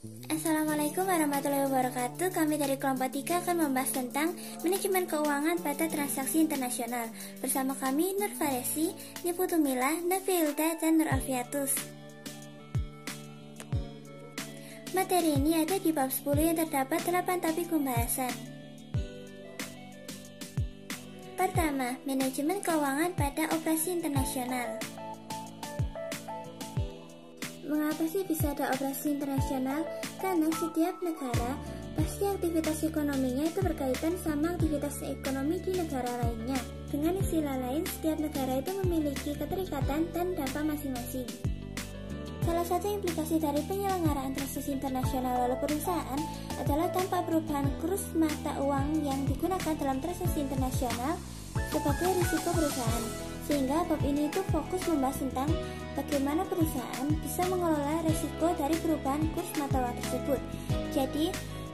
Assalamualaikum warahmatullahi wabarakatuh. Kami dari kelompok 3 akan membahas tentang manajemen keuangan pada transaksi internasional. Bersama kami Nur Faresi, Niputumilah, Nafilda, dan Nur Alfiatus. Materi ini ada di bab 10 yang terdapat 8 topik pembahasan. Pertama, manajemen keuangan pada operasi internasional. Mengapa sih bisa ada operasi internasional? Karena setiap negara pasti aktivitas ekonominya itu berkaitan sama aktivitas ekonomi di negara lainnya. Dengan istilah lain, setiap negara itu memiliki keterikatan dan dampak masing-masing. Salah satu implikasi dari penyelenggaraan transaksi internasional oleh perusahaan adalah dampak perubahan kurs mata uang yang digunakan dalam transaksi internasional sebagai risiko perusahaan. Sehingga bab ini itu fokus membahas tentang bagaimana perusahaan bisa mengelola risiko dari perubahan kurs mata uang tersebut. Jadi,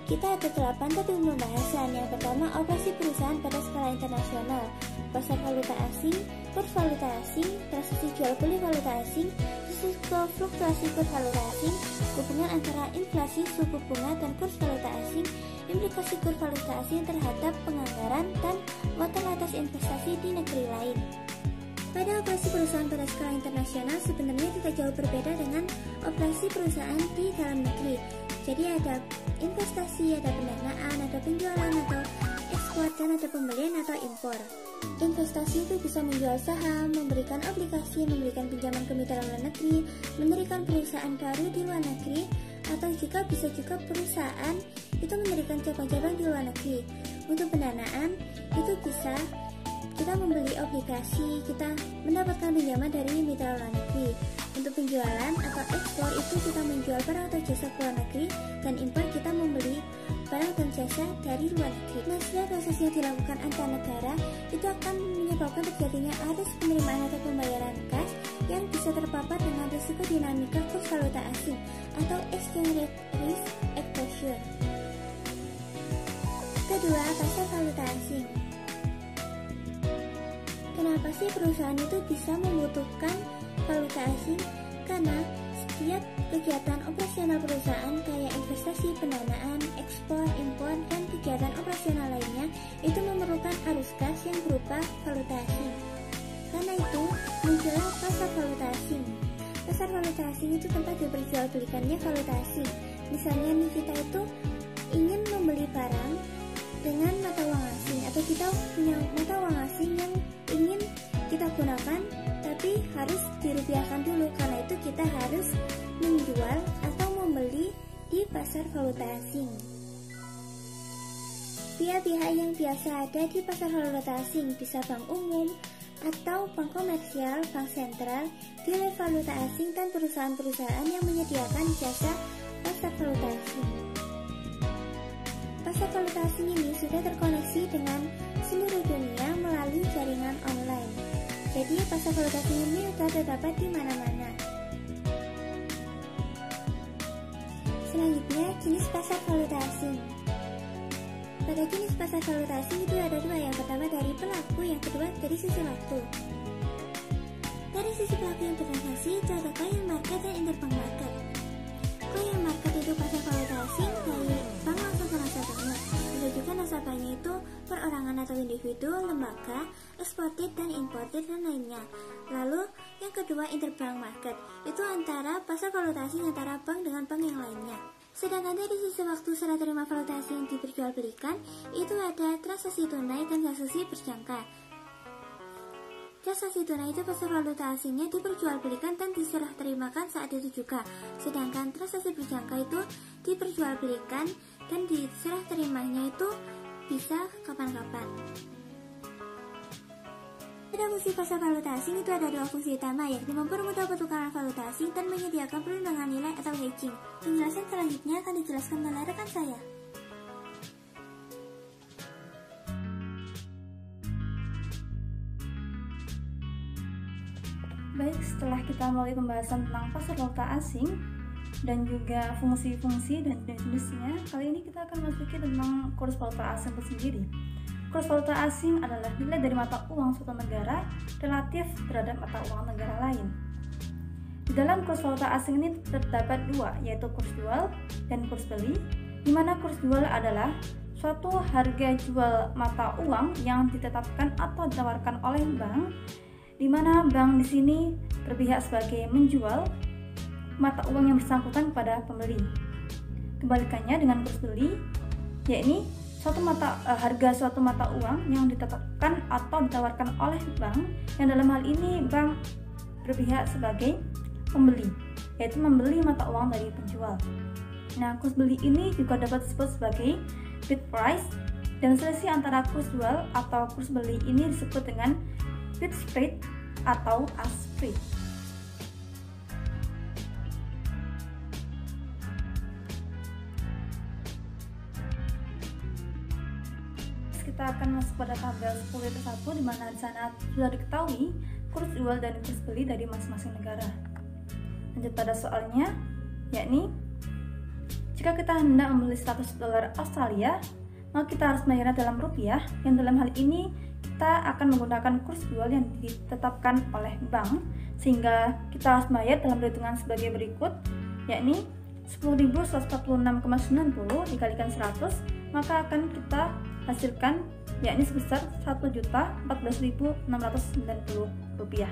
kita ada 8 topik pembahasan. Yang pertama, operasi perusahaan pada skala internasional, pasar valuta asing, kurs valuta asing, transaksi jual beli valuta asing, risiko fluktuasi kurs valuta asing, hubungan antara inflasi, suku bunga, dan kurs valuta asing, implikasi kurs valuta asing terhadap penganggaran, dan modalitas investasi di negeri lain. Pada operasi perusahaan pada skala internasional sebenarnya tidak jauh berbeda dengan operasi perusahaan di dalam negeri. Jadi ada investasi, ada pendanaan, ada penjualan atau ekspor, dan ada pembelian atau impor. Investasi itu bisa menjual saham, memberikan obligasi, memberikan pinjaman ke mitra luar negeri, mendirikan perusahaan baru di luar negeri, atau juga bisa juga perusahaan itu mendirikan cabang-cabang di luar negeri. Untuk pendanaan itu bisa kita membeli obligasi, kita mendapatkan pinjaman dari mitra luar negeri. Untuk penjualan atau ekspor itu kita menjual barang atau jasa ke luar negeri, dan impor kita membeli barang dan jasa dari luar negeri. Nah, setelah proses yang dilakukan antar negara itu akan menyebabkan terjadinya arus penerimaan atau pembayaran kas yang bisa terpapar dengan risiko dinamika kurs valuta asing atau exchange rate risk exposure. Kedua, pasar valuta asing. Kenapa sih perusahaan itu bisa membutuhkan valuta asing? Karena setiap kegiatan operasional perusahaan kayak investasi, pendanaan, ekspor, impor, dan kegiatan operasional lainnya itu memerlukan arus kas yang berupa valuta asing. Karena itu muncullah pasar valuta asing. Pasar valuta asing itu tempat diperjualbelikannya valuta asing. Misalnya nih, kita itu ingin membeli barang dengan mata uang asing, atau kita punya mata uang asing yang ingin kita gunakan tapi harus dirupiahkan dulu. Karena itu kita harus menjual atau membeli di pasar valuta asing. Pihak-pihak yang biasa ada di pasar valuta asing bisa bank umum atau bank komersial, bank sentral, dealer valuta asing, dan perusahaan-perusahaan yang menyediakan jasa pasar valuta asing. Pasar valuta asing ini sudah terkoneksi dengan seluruh dunia melalui jaringan online. Jadi pasar valuta asing ini sudah terdapat di mana-mana. Selanjutnya, jenis pasar valuta asing. Pada jenis pasar valuta asing itu ada dua. Yang pertama dari pelaku, yang kedua dari sisi waktu. Dari sisi pelaku yang bertransaksi itu ada client market dan interbank market. Client market itu pasar valuta asing dari bank langsung ke nasabahnya. Ada juga nasabahnya itu perorangan atau individu, lembaga, eksportir dan importir, dan lainnya. Lalu yang kedua interbank market, itu antara pasar valuta asing antara bank dengan bank yang lainnya. Sedangkan dari sisi waktu serah terima valuta asing yang diperjualbelikan itu ada transaksi tunai dan transaksi berjangka. Transaksi tunai itu pasar valuta asingnya diperjualbelikan dan diserah terimakan saat itu juga. Sedangkan transaksi berjangka itu diperjualbelikan dan diserah terimanya itu bisa kapan-kapan. Pada fungsi pasar valuta asing itu ada dua fungsi utama, yakni mempermudah pertukaran valuta asing dan menyediakan perlindungan nilai atau hedging. Penjelasan selanjutnya akan dijelaskan oleh rekan saya. Baik, setelah kita mulai pembahasan tentang pasar valuta asing dan juga fungsi-fungsi dan jenis-jenisnya, kali ini kita akan memasuki tentang kurs valuta asing itu sendiri. Kurs valuta asing adalah nilai dari mata uang suatu negara relatif terhadap mata uang negara lain. Di dalam kurs valuta asing ini terdapat dua, yaitu kurs jual dan kurs beli, di mana kurs jual adalah suatu harga jual mata uang yang ditetapkan atau ditawarkan oleh bank, di mana bank di sini berpihak sebagai menjual mata uang yang bersangkutan kepada pembeli. Kebalikannya dengan kurs beli, yakni harga suatu mata uang yang ditetapkan atau ditawarkan oleh bank, yang dalam hal ini bank berpihak sebagai pembeli, yaitu membeli mata uang dari penjual. Nah, kurs beli ini juga dapat disebut sebagai bid price, dan selisih antara kurs jual atau kurs beli ini disebut dengan bid spread atau ask spread. Kita akan masuk pada tabel 10.1, di mana di sana sudah diketahui kurs jual dan kurs beli dari masing-masing negara. Lanjut pada soalnya, yakni jika kita hendak membeli 100 dolar Australia, maka kita harus membayarnya dalam rupiah, yang dalam hal ini kita akan menggunakan kurs jual yang ditetapkan oleh bank, sehingga kita harus membayar dalam perhitungan sebagai berikut, yakni 10.146,90 dikalikan 100, maka akan kita hasilkan yakni sebesar 1.014.690 rupiah.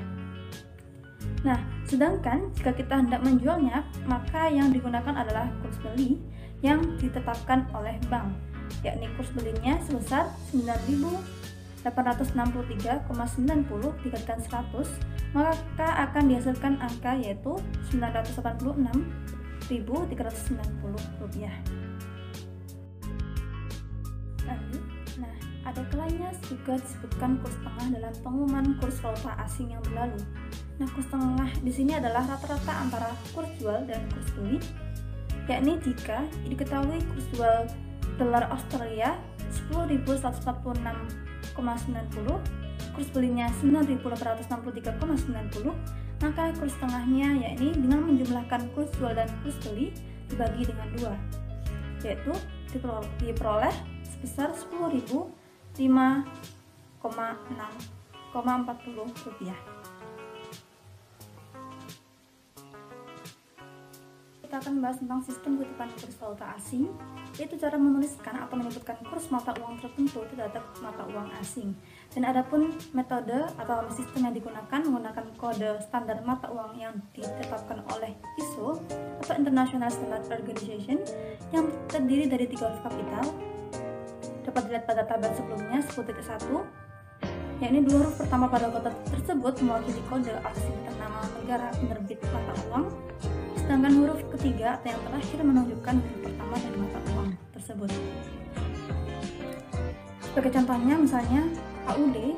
Nah, sedangkan jika kita hendak menjualnya, maka yang digunakan adalah kurs beli yang ditetapkan oleh bank, yakni kurs belinya sebesar 9.863,90 dikalikan 100, maka akan dihasilkan angka yaitu 986.390 rupiah. Nah, ada kalanya juga disebutkan kurs tengah dalam pengumuman kurs valuta asing yang berlalu. Nah, kurs tengah di sini adalah rata-rata antara kurs jual dan kurs beli, yakni jika diketahui kurs jual dolar Australia 10.146,90, kurs belinya 9.863,90, maka kurs tengahnya yakni dengan menjumlahkan kurs jual dan kurs beli dibagi dengan 2, yaitu diperoleh sebesar 10.005,40 rupiah. Kita akan membahas tentang sistem kutipan kurs valuta asing, yaitu cara menuliskan atau menyebutkan kurs mata uang tertentu terhadap mata uang asing. Dan adapun metode atau sistem yang digunakan menggunakan kode standar mata uang yang ditetapkan oleh ISO atau International Standard Organization, yang terdiri dari 3 huruf kapital. Dapat dilihat pada tabel sebelumnya 10.1, yakni 2 huruf pertama pada kode tersebut mewakili kode atau sebutan nama negara penerbit mata uang, sedangkan huruf ketiga atau yang terakhir menunjukkan huruf pertama dari mata uang tersebut. Sebagai contohnya, misalnya AUD,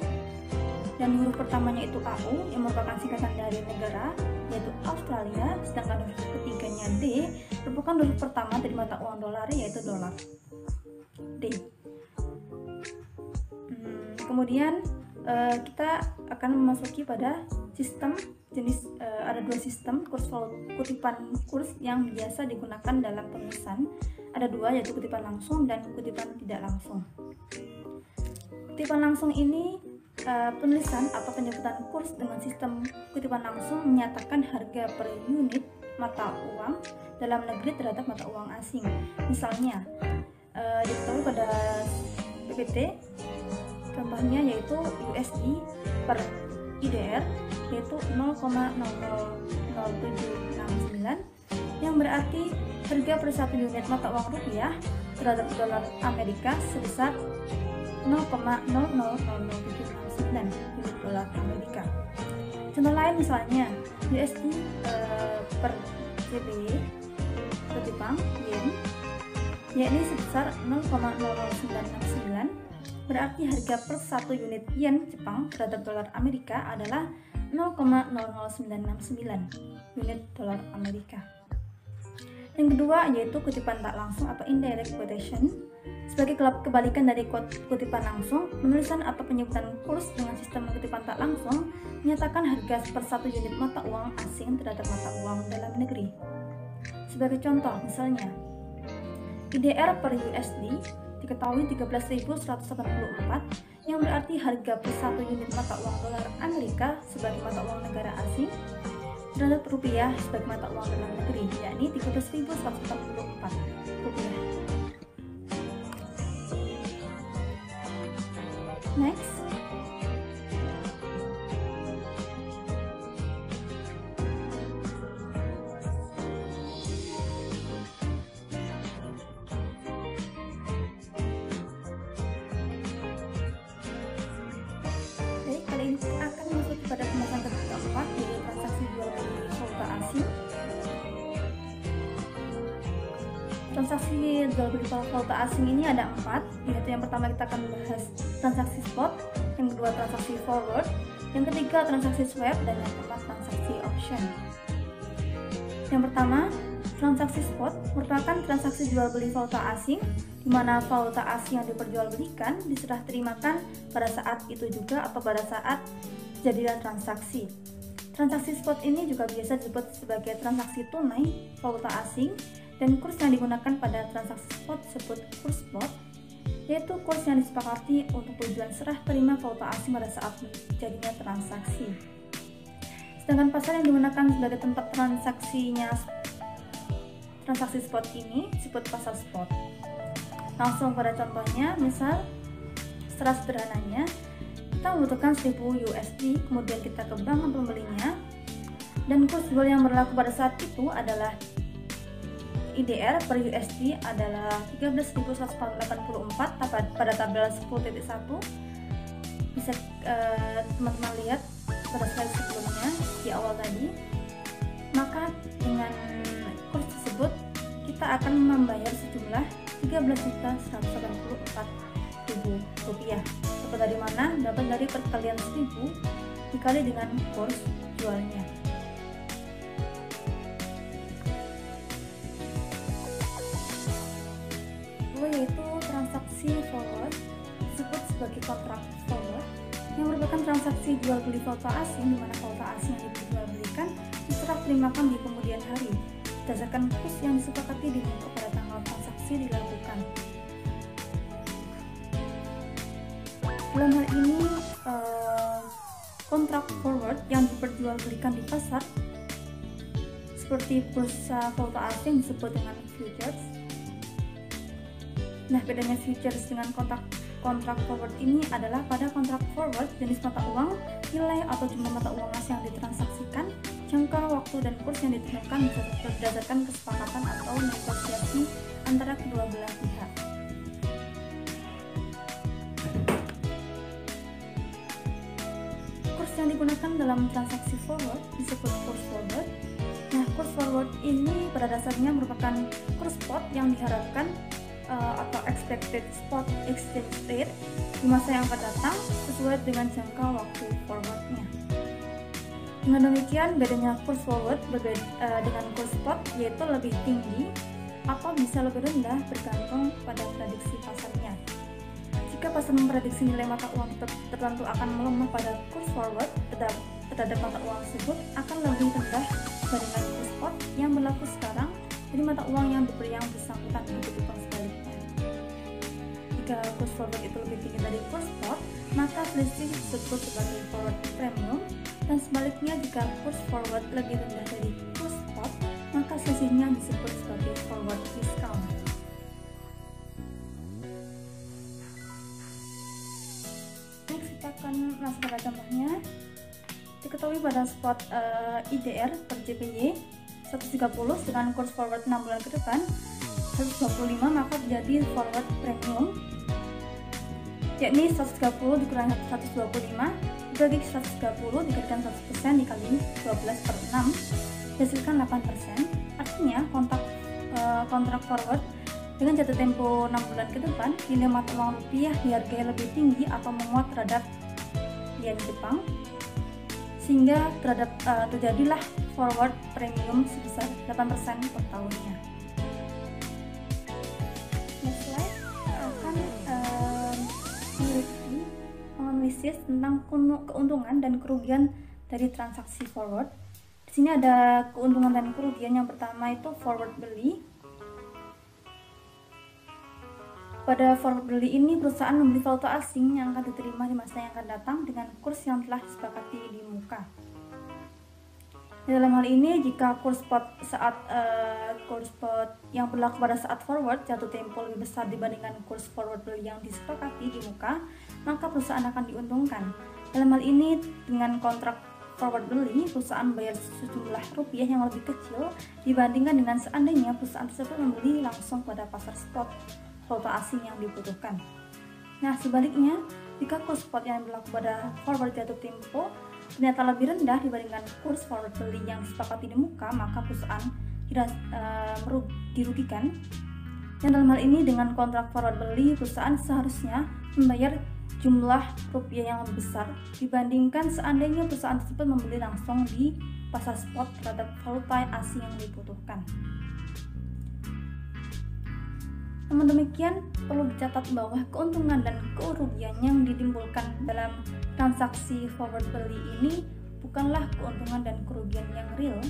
dan huruf pertamanya itu AU yang merupakan singkatan dari negara, yaitu Australia, sedangkan huruf ketiganya D merupakan huruf pertama dari mata uang dolar, yaitu dolar D. Kemudian kita akan memasuki pada sistem jenis, ada 2 sistem kutipan kurs yang biasa digunakan dalam penulisan. Ada 2, yaitu kutipan langsung dan kutipan tidak langsung. Kutipan langsung ini penulisan atau penyebutan kurs dengan sistem kutipan langsung menyatakan harga per unit mata uang dalam negeri terhadap mata uang asing. Misalnya diketahui pada PPT, contohnya yaitu USD per IDR yaitu 0,000769, yang berarti harga per 1 unit mata uang rupiah terhadap dolar Amerika sebesar 0,000769 unit dolar Amerika. Contoh lain misalnya USD per JPY per Jepang yen, yakni sebesar 0,00969, berarti harga per 1 unit yen Jepang terhadap dolar Amerika adalah 0,00969 unit dolar Amerika. Yang kedua yaitu kutipan tak langsung atau indirect quotation. Sebagai kebalikan dari kutipan langsung, penulisan atau penyebutan kurs dengan sistem kutipan tak langsung menyatakan harga per 1 unit mata uang asing terhadap mata uang dalam negeri. Sebagai contoh, misalnya IDR per USD diketahui 13.184, yang berarti harga per 1 unit mata uang dolar Amerika sebagai mata uang negara asing terhadap rupiah sebagai mata uang dalam negeri, yakni 13.144 rupiah. Next, kali ini akan masuk pada pembahasan keempat, yaitu transaksi jual beli valuta asing. Transaksi jual beli valuta asing ini ada 4, yaitu yang pertama kita akan membahas transaksi spot, yang kedua transaksi forward, yang ketiga transaksi swap, dan yang keempat transaksi option. Yang pertama, transaksi spot merupakan transaksi jual beli valuta asing, di mana valuta asing yang diperjualbelikan diserah terimakan pada saat itu juga atau pada saat jadinya transaksi. Transaksi spot ini juga biasa disebut sebagai transaksi tunai valuta asing, dan kurs yang digunakan pada transaksi spot disebut kurs spot, yaitu kurs yang disepakati untuk tujuan serah terima valuta asing pada saat jadinya transaksi. Sedangkan pasar yang digunakan sebagai tempat transaksi spot ini disebut pasar spot. Langsung pada contohnya, misal secara sederhananya kita membutuhkan 1000 USD, kemudian kita ke bank untuk membelinya, dan kurs jual yang berlaku pada saat itu adalah IDR per USD adalah 13.184 pada tabel 10.1. Bisa teman-teman lihat pada slide sebelumnya di awal tadi. Maka dengan kurs tersebut kita akan membayar sejumlah 13.184.000 rupiah. Dapat dari mana? Dapat dari perkalian 1000 dikali dengan kurs jualnya. Yaitu transaksi forward, disebut sebagai kontrak forward, yang merupakan transaksi jual beli valuta asing, di mana valuta asing yang diperjualbelikan diserah terimakan di kemudian hari berdasarkan kurs yang disepakati di muka pada tanggal transaksi dilakukan. Dalam hal ini, kontrak forward yang diperjualbelikan di pasar seperti bursa valuta asing disebut dengan futures. Nah, bedanya futures dengan kontrak forward ini adalah pada kontrak forward jenis mata uang, nilai atau jumlah mata uang as yang ditransaksikan, jangka waktu dan kurs yang ditentukan berdasarkan kesepakatan atau negosiasi antara kedua belah pihak. Kurs yang digunakan dalam transaksi forward disebut kurs forward. Nah, kurs forward ini pada dasarnya merupakan kurs spot yang diharapkan atau expected spot exchange rate di masa yang akan datang sesuai dengan jangka waktu forwardnya. Dengan demikian, bedanya kurs forward dengan kurs spot yaitu lebih tinggi atau bisa lebih rendah bergantung pada prediksi pasarnya. Jika pasar memprediksi nilai mata uang tertentu akan melemah pada kurs forward, terhadap mata uang tersebut akan lebih rendah dibandingkan kurs spot yang berlaku sekarang, jadi mata uang yang diberi yang bersangkutan, begitu pun sebaliknya. Jika kurs forward itu lebih tinggi dari kurs spot, maka selisih disebut sebagai forward premium, dan sebaliknya jika kurs forward lebih rendah dari kurs spot, maka selisihnya disebut sebagai forward discount. Next, kita akan masuk pada contohnya. Diketahui pada spot IDR per JPY 130 dengan kurs forward 6 bulan ke depan 125, maka terjadi forward premium, yakni 130 dikurangi 125 dibagi 130 dikalikan 100% dikali 12/6 dihasilkan 8%. Artinya kontrak forward dengan jatuh tempo 6 bulan ke depan, nilai mata uang rupiah dihargai lebih tinggi atau menguat terhadap yen Jepang, sehingga terjadilah forward premium sebesar 8% per tahunnya. Next slide akan menganalisis tentang keuntungan dan kerugian dari transaksi forward. Di sini ada keuntungan dan kerugian. Yang pertama itu forward beli. Pada forward beli ini, perusahaan membeli valuta asing yang akan diterima di masa yang akan datang dengan kurs yang telah disepakati di muka. Dalam hal ini, jika kurs spot yang berlaku pada saat forward jatuh tempo lebih besar dibandingkan kurs forward beli yang disepakati di muka, maka perusahaan akan diuntungkan. Dalam hal ini, dengan kontrak forward beli, perusahaan bayar sejumlah rupiah yang lebih kecil dibandingkan dengan seandainya perusahaan tersebut membeli langsung pada pasar spot valuta asing yang dibutuhkan. Nah, sebaliknya, jika kurs spot yang berlaku pada forward jatuh tempo ternyata lebih rendah dibandingkan kurs forward beli yang disepakati di muka, maka perusahaan dirugikan. Dan dalam hal ini, dengan kontrak forward beli, perusahaan seharusnya membayar jumlah rupiah yang lebih besar dibandingkan seandainya perusahaan tersebut membeli langsung di pasar spot terhadap valuta asing yang dibutuhkan. Namun demikian, perlu dicatat bahwa keuntungan dan kerugian yang ditimbulkan dalam transaksi forward beli ini bukanlah keuntungan dan kerugian yang real.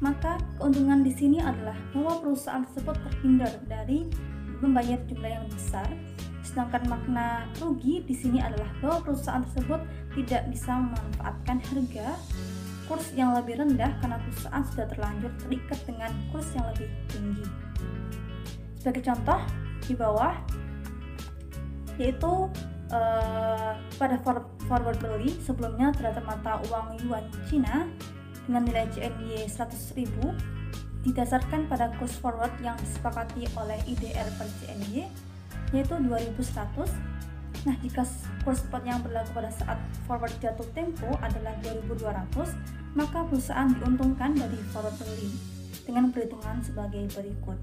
Maka keuntungan di sini adalah bahwa perusahaan tersebut terhindar dari membayar jumlah yang besar, sedangkan makna rugi di sini adalah bahwa perusahaan tersebut tidak bisa memanfaatkan harga kurs yang lebih rendah karena perusahaan sudah terlanjur terikat dengan kurs yang lebih tinggi. Sebagai contoh di bawah, yaitu pada forward beli sebelumnya terhadap mata uang yuan Cina dengan nilai CNY 100.000 didasarkan pada kurs forward yang disepakati oleh IDR per CNY yaitu 2100. Nah, jika kurs spot yang berlaku pada saat forward jatuh tempo adalah 2200, maka perusahaan diuntungkan dari forward beli dengan perhitungan sebagai berikut,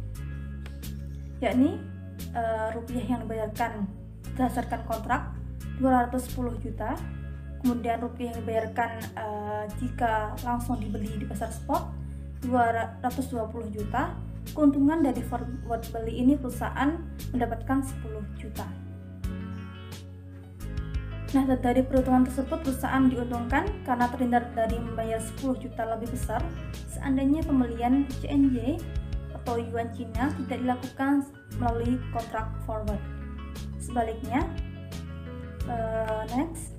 yakni rupiah yang dibayarkan berdasarkan kontrak 210 juta, kemudian rupiah yang dibayarkan jika langsung dibeli di pasar spot 220 juta. Keuntungan dari forward beli ini perusahaan mendapatkan 10 juta. Nah, dari perhitungan tersebut perusahaan diuntungkan karena terhindar dari membayar 10 juta lebih besar seandainya pembelian CNY atau yuan Cina tidak dilakukan melalui kontrak forward. Sebaliknya, next,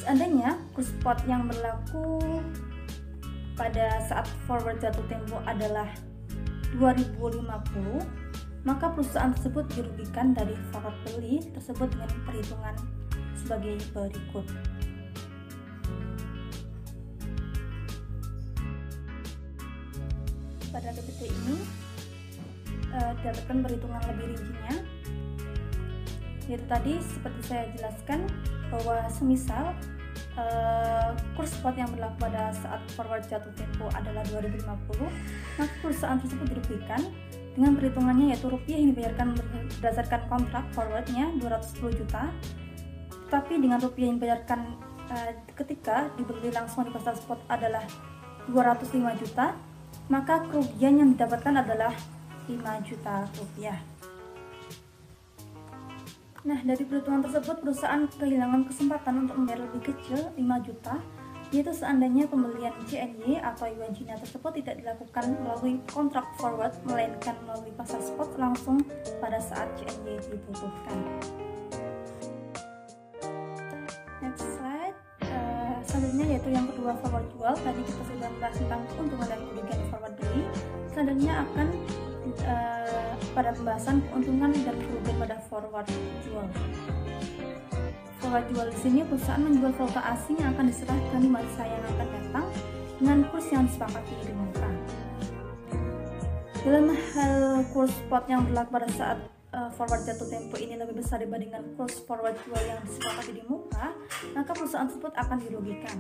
seandainya kurs spot yang berlaku pada saat forward jatuh tempo adalah 2050, maka perusahaan tersebut dirugikan dari forward beli tersebut dengan perhitungan sebagai berikut. Pada PPT ini didapatkan perhitungan lebih rincinya, yaitu tadi seperti saya jelaskan bahwa semisal kurs spot yang berlaku pada saat forward jatuh tempo adalah 2050, maka perusahaan tersebut dirugikan dengan perhitungannya, yaitu rupiah yang dibayarkan berdasarkan kontrak forwardnya 210 juta, tetapi dengan rupiah yang dibayarkan ketika dibeli langsung di pasar spot adalah 205 juta, maka kerugian yang didapatkan adalah 5 juta rupiah. Nah, dari perhitungan tersebut perusahaan kehilangan kesempatan untuk membayar lebih kecil 5 juta, yaitu seandainya pembelian CNY atau yuan Cina tersebut tidak dilakukan melalui kontrak forward, melainkan melalui pasar spot langsung pada saat CNY dibutuhkan. Next slide. Selanjutnya yaitu yang kedua, forward jual. Tadi kita sudah membahas tentang keuntungan dan kerugian forward beli. Selanjutnya akan pada pembahasan keuntungan dan kerugian pada forward jual. Forward jual di sini perusahaan menjual valuta asing yang akan diserahkan di masa yang akan datang dengan kurs yang disepakati di muka. Dalam hal kurs spot yang berlaku pada saat forward jatuh tempo ini lebih besar dibandingkan kurs forward jual yang disepakati di muka, maka perusahaan tersebut akan dirugikan.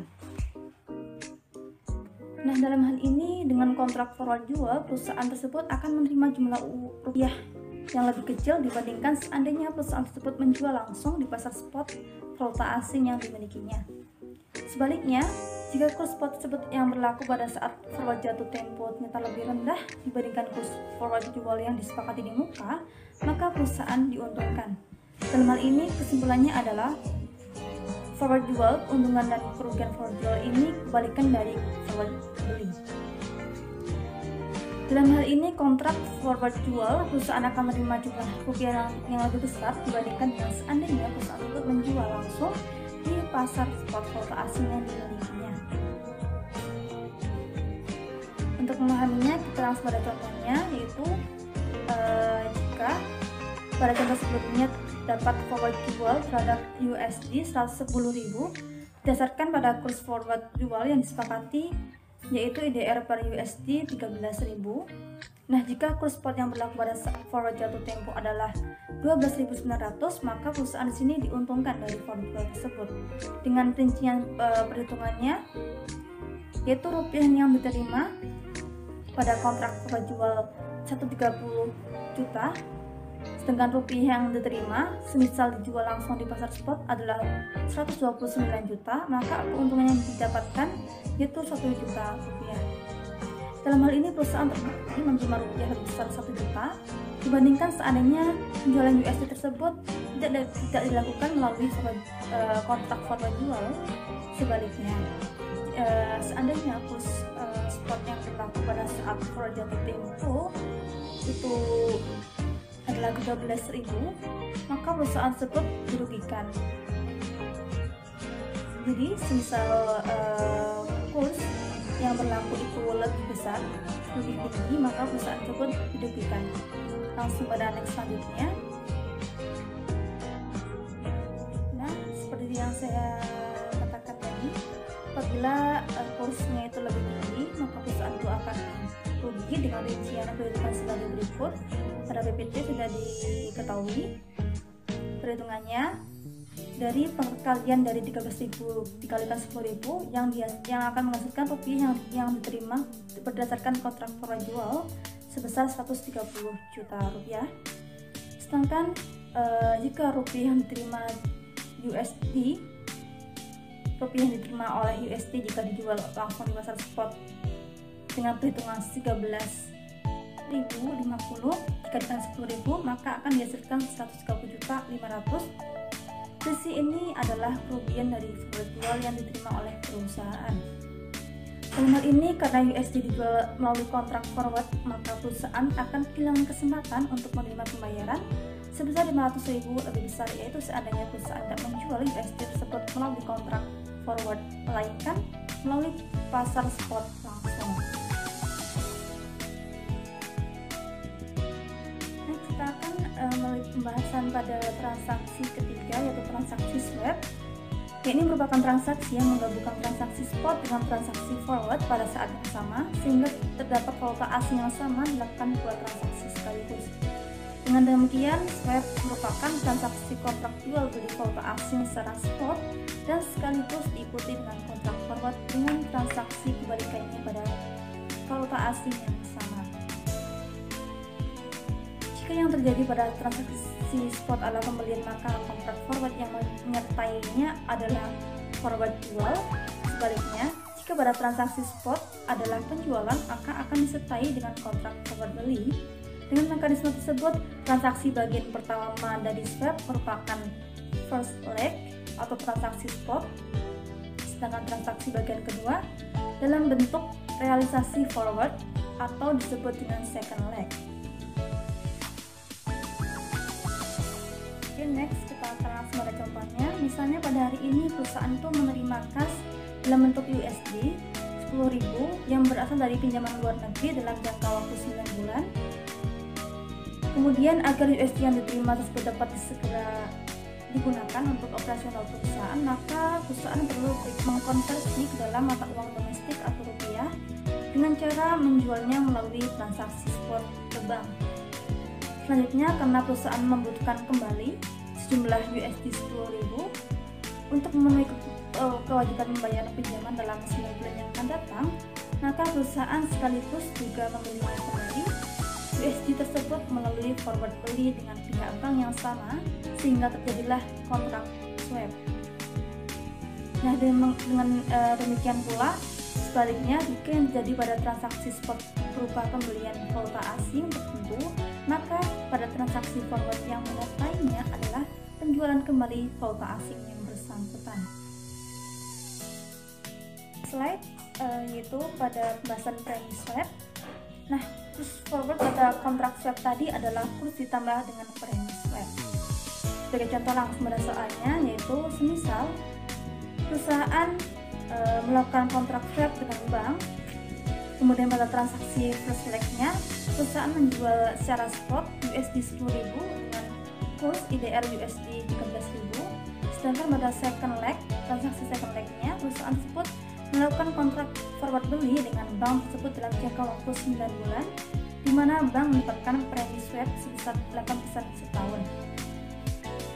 Nah, dalam hal ini dengan kontrak forward jual, perusahaan tersebut akan menerima jumlah rupiah yang lebih kecil dibandingkan seandainya perusahaan tersebut menjual langsung di pasar spot valuta asing yang dimilikinya. Sebaliknya, jika kurs spot tersebut yang berlaku pada saat forward jatuh tempo ternyata lebih rendah dibandingkan kurs forward jual yang disepakati di muka, maka perusahaan diuntungkan. Dalam hal ini kesimpulannya adalah forward jual, keuntungan dan kerugian forward jual ini kebalikan dari forward beli. Dalam hal ini kontrak forward jual, perusahaan akan menerima jumlah rupiah yang lebih besar dibandingkan dengan seandainya perusahaan tersebut menjual langsung di pasar spot valuta asing yang dimilikinya. Untuk memahaminya, kita langsung pada contohnya, yaitu jika pada contoh sebelumnya dapat forward jual terhadap USD 110.000 berdasarkan pada kurs forward jual yang disepakati, yaitu IDR per USD 13.000. Nah, jika kurs spot yang berlaku pada forward jatuh tempo adalah 12.900, maka perusahaan di sini diuntungkan dari forward jual tersebut. Dengan rincian perhitungannya, yaitu rupiah yang diterima pada kontrak forward jual 130 juta, sedangkan rupiah yang diterima semisal dijual langsung di pasar spot adalah 129 juta, maka keuntungan yang didapatkan yaitu 1 juta rupiah. Dalam hal ini perusahaan terbukti menerima rupiah lebih besar 1 juta dibandingkan seandainya penjualan USD tersebut tidak dilakukan melalui kontrak forward jual. Sebaliknya, seandainya kurs spot yang berlaku pada saat forward jatuh tempo itu adalah 13.000, maka perusahaan tersebut dirugikan. Jadi semisal kurs yang berlaku itu lebih besar, lebih tinggi, maka perusahaan tersebut dirugikan. Langsung pada next selanjutnya. Nah, seperti yang saya katakan tadi, apabila kursnya itu lebih tinggi, maka perusahaan itu akan rugi dengan rincian yang perhitungan sebagai berikut. Pada PPT sudah diketahui perhitungannya dari perkalian dari 13.000 dikalikan 10.000 yang akan menghasilkan rupiah yang diterima berdasarkan kontrak forward jual sebesar 130 juta rupiah. Sedangkan jika rupiah yang diterima yang diterima oleh USD jika dijual langsung di pasar spot dengan perhitungan 13.050 jika dikali 10.000, maka akan dihasilkan 130.500. Sisi ini adalah kerugian dari forward jual yang diterima oleh perusahaan. Dalam hal ini, karena USD dijual melalui kontrak forward, maka perusahaan akan kehilangan kesempatan untuk menerima pembayaran sebesar 500.000 lebih besar, yaitu seandainya perusahaan tidak menjual USD tersebut melalui kontrak forward, melainkan melalui pasar spot langsung. Next, kita akan melalui pembahasan pada transaksi ketiga, yaitu transaksi swap. Ini merupakan transaksi yang menggabungkan transaksi spot dengan transaksi forward pada saat yang sama, sehingga terdapat valuta asing yang sama dilakukan dua transaksi sekaligus. Dengan demikian, swap merupakan transaksi kontrak jual beli valuta asing secara spot dan sekaligus diikuti dengan kontrak forward dengan transaksi kebalikannya pada valuta asing yang sama. Jika yang terjadi pada transaksi spot adalah pembelian, maka kontrak forward yang menyertainya adalah forward jual. Sebaliknya, jika pada transaksi spot adalah penjualan, maka akan disertai dengan kontrak forward beli. Dengan mekanisme tersebut, transaksi bagian pertama dari swap merupakan first leg atau transaksi spot, sedangkan transaksi bagian kedua dalam bentuk realisasi forward atau disebut dengan second leg. Oke, next kita akan langsung pada contohnya. Misalnya pada hari ini perusahaan itu menerima kas dalam bentuk USD 10.000 yang berasal dari pinjaman luar negeri dalam jangka waktu 9 bulan. Kemudian agar USD yang diterima tersebut dapat segera digunakan untuk operasional perusahaan, maka perusahaan perlu mengkonversi ke dalam mata uang domestik atau rupiah dengan cara menjualnya melalui transaksi spot ke bank. Selanjutnya, karena perusahaan membutuhkan kembali sejumlah USD 10.000 untuk memenuhi kewajiban pembayaran pinjaman dalam 9 bulan yang akan datang, maka perusahaan sekaligus juga membelinya kembali USD tersebut melalui forward beli dengan pihak bank yang sama, sehingga terjadilah kontrak swap. Nah, dengan demikian pula sebaliknya, jika yang terjadi pada transaksi spot berupa pembelian valuta asing tertentu, maka pada transaksi forward yang menyertainya adalah penjualan kembali valuta asing yang bersangkutan. Slide yaitu pada pembahasan premi swap. Nah, kurs forward pada kontrak swap tadi adalah kurs ditambah dengan premi swap. Sebagai contoh langsung pada soalnya, yaitu semisal perusahaan melakukan kontrak swap dengan bank. Kemudian pada transaksi first leg-nya, perusahaan menjual secara spot USD 10.000 dengan kurs IDR USD 13.000. Sedangkan pada second leg, transaksi second leg-nya, perusahaan tersebut melakukan kontrak forward beli dengan bank tersebut dalam jangka waktu 9 bulan, di mana bank mendapatkan premi swap sebesar 8% setahun.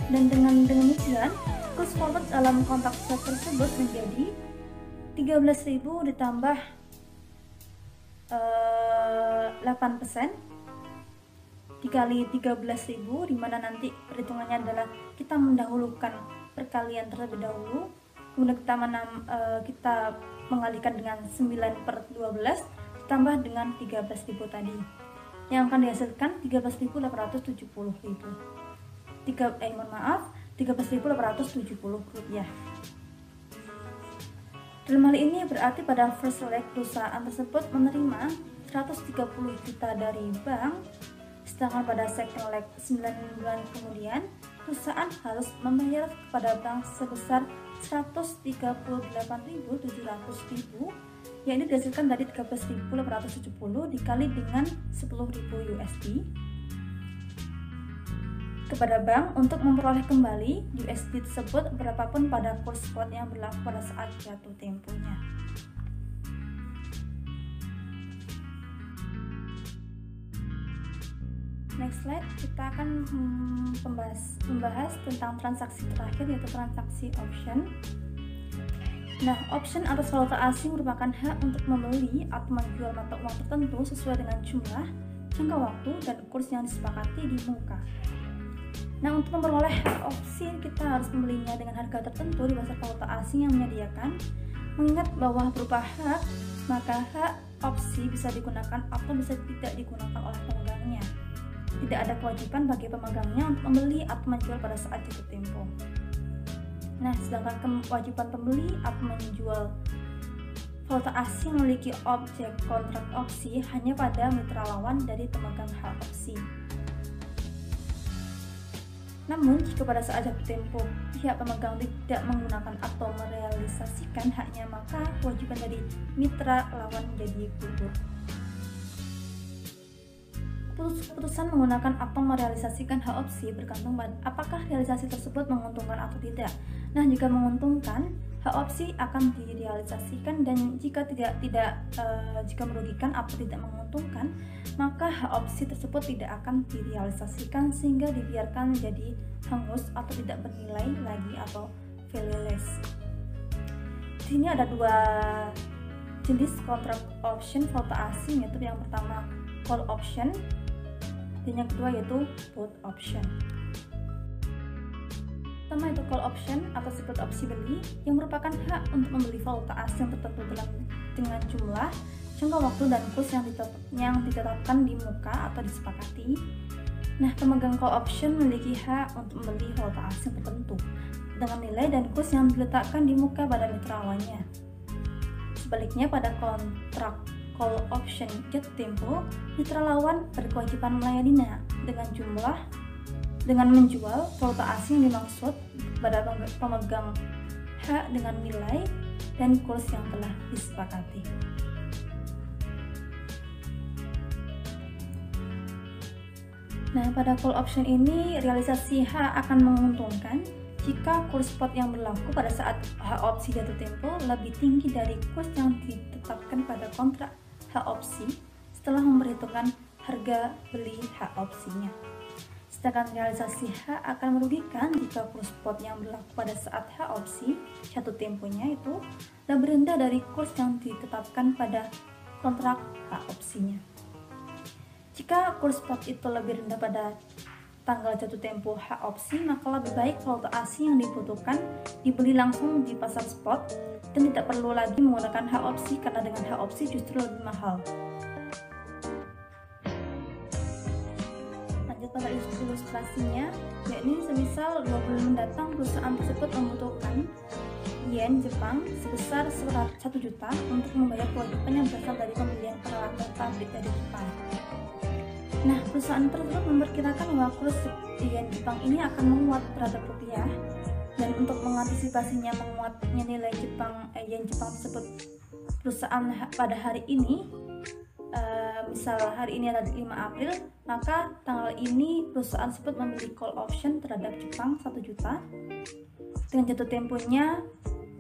Dan dengan demikian, kurs forward dalam kontrak swap tersebut menjadi 13.000 ditambah 8% dikali 13.000, dimana nanti perhitungannya adalah kita mendahulukan perkalian terlebih dahulu, kemudian kita mengalihkan dengan 9/12 ditambah dengan 13.000 tadi, yang akan dihasilkan 13.870 rupiah. Dalam hal ini berarti pada first leg perusahaan tersebut menerima 130 juta dari bank, sedangkan pada second leg 9 bulan kemudian perusahaan harus membayar kepada bank sebesar 138.700 yaitu dihasilkan dari 13.870 dikali dengan 10.000 USD kepada bank untuk memperoleh kembali USD tersebut berapapun pada kurs spot yang berlaku pada saat jatuh temponya. Next slide, kita akan membahas tentang transaksi terakhir, yaitu transaksi option. Nah, option atas valuta asing merupakan hak untuk membeli atau menjual mata uang tertentu sesuai dengan jumlah, jangka waktu, dan kurs yang disepakati di muka. Nah, untuk memperoleh hak opsi, kita harus membelinya dengan harga tertentu di pasar valuta asing yang menyediakan. Mengingat bahwa berupa hak, maka hak opsi bisa digunakan atau bisa tidak digunakan oleh pemegangnya. Tidak ada kewajiban bagi pemegangnya untuk membeli atau menjual pada saat jatuh tempo. Nah, sedangkan kewajiban pembeli atau menjual valuta asing memiliki objek kontrak opsi hanya pada mitra lawan dari pemegang hak opsi. Namun, jika pada saat jatuh tempo pihak pemegang tidak menggunakan atau merealisasikan haknya, maka kewajiban dari mitra lawan menjadi gugur. Keputusan menggunakan atau merealisasikan hak opsi bergantung pada apakah realisasi tersebut menguntungkan atau tidak. Nah, jika menguntungkan, hak opsi akan direalisasikan, dan jika jika merugikan atau tidak menguntungkan, maka hak opsi tersebut tidak akan direalisasikan sehingga dibiarkan menjadi hangus atau tidak bernilai lagi atau valueless. Di sini ada dua jenis kontrak option valuta asing, yaitu yang pertama call option dan yang kedua yaitu put option. Pertama itu call option atau disebut opsi beli, yang merupakan hak untuk membeli valuta asing tertentu dengan jumlah, jangka waktu, dan kurs yang ditetapkan di muka atau disepakati. Nah, pemegang call option memiliki hak untuk membeli valuta asing tertentu dengan nilai dan kurs yang diletakkan di muka pada mitra lawannya. Sebaliknya, pada kontrak call option jatuh tempo, mitra lawan berkewajiban melayaninya dengan menjual valuta asing yang dimaksud kepada pemegang hak dengan nilai dan kurs yang telah disepakati. Nah, pada call option ini realisasi hak akan menguntungkan jika kurs spot yang berlaku pada saat hak opsi jatuh tempo lebih tinggi dari kurs yang ditetapkan pada kontrak hak opsi setelah memperhitungkan harga beli hak opsinya. Sedangkan realisasi hak akan merugikan jika kurs spot yang berlaku pada saat hak opsi jatuh temponya itu lebih rendah dari kurs yang ditetapkan pada kontrak hak opsinya. Jika kurs spot itu lebih rendah pada tanggal jatuh tempo hak opsi, maka lebih baik valuta asing yang dibutuhkan dibeli langsung di pasar spot dan tidak perlu lagi menggunakan hak opsi, karena dengan hak opsi justru lebih mahal. Lanjut pada ilustrasinya, yakni semisal 2 bulan mendatang perusahaan tersebut membutuhkan yen Jepang sebesar 100 juta untuk membayar kewajiban yang berasal dari pembelian peralatan pabrik dari Jepang. Nah, perusahaan tersebut memperkirakan bahwa kurs yen Jepang ini akan menguat terhadap rupiah Dan untuk mengantisipasinya menguatnya nilai yen Jepang tersebut perusahaan pada hari ini, misal hari ini adalah 5 April, maka tanggal ini perusahaan tersebut membeli call option terhadap Jepang 1 juta dengan jatuh temponya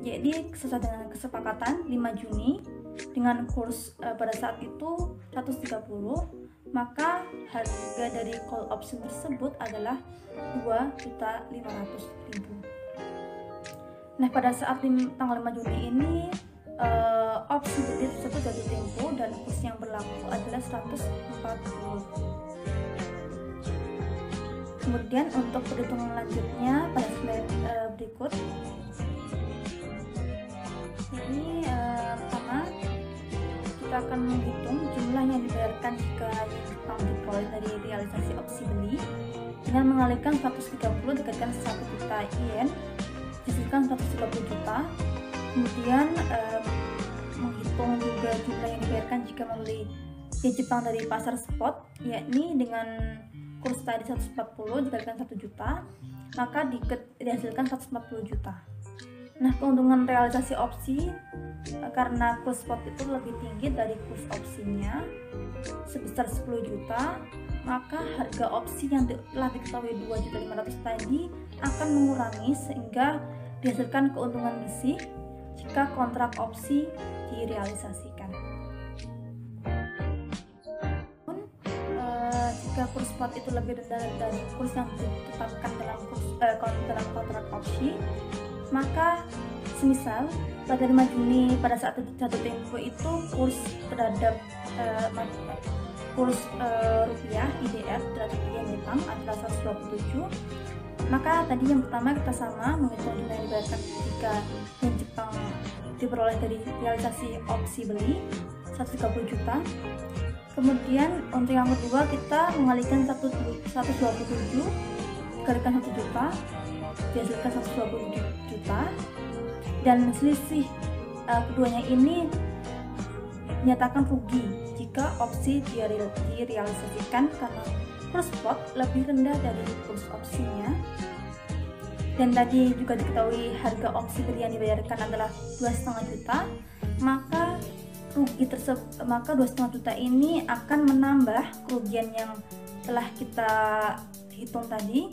jadi sesuai dengan kesepakatan 5 Juni dengan kurs pada saat itu 130, maka harga dari call option tersebut adalah 2.500.000. Nah, pada saat tanggal 5 Juni ini opsi beli tersebut jatuh tempo dan kurs yang berlaku adalah 140. Kemudian untuk perhitungan lanjutnya pada slide berikut, ini pertama kita akan menghitung jumlah yang dibayarkan jika Jepang diperoleh dari realisasi opsi beli dengan mengalihkan 130 dikalikan 1 juta yen dihasilkan 130 juta. Kemudian menghitung juga jumlah yang dibayarkan jika membeli yen Jepang dari pasar spot, yakni dengan kurs tadi 140 dikalikan 1 juta, maka dihasilkan 140 juta. Nah, keuntungan realisasi opsi karena kurs spot itu lebih tinggi dari kurs opsinya sebesar 10 juta, maka harga opsi yang telah diketahui 2.500.000 tadi akan mengurangi sehingga dihasilkan keuntungan bersih jika kontrak opsi direalisasikan. Jika kurs spot itu lebih rendah dari kurs yang ditetapkan dalam kontrak opsi, maka semisal pada 5 Juni pada saat jatuh tempo itu kurs terhadap kurs rupiah IDR terhadap yen Jepang adalah 127, maka tadi yang pertama kita sama menghitung jumlah yang dibayarkan jika yen Jepang diperoleh dari realisasi opsi beli 130 juta. Kemudian untuk yang kedua kita mengalihkan 127 dikalikan 1 juta dihasilkan 120 juta, dan selisih keduanya ini dinyatakan rugi jika opsi direalisasikan karena kurs spot lebih rendah dari kurs opsinya. Dan tadi juga diketahui harga opsi beli yang dibayarkan adalah 2,5 juta, maka 2,5 juta ini akan menambah kerugian yang telah kita hitung tadi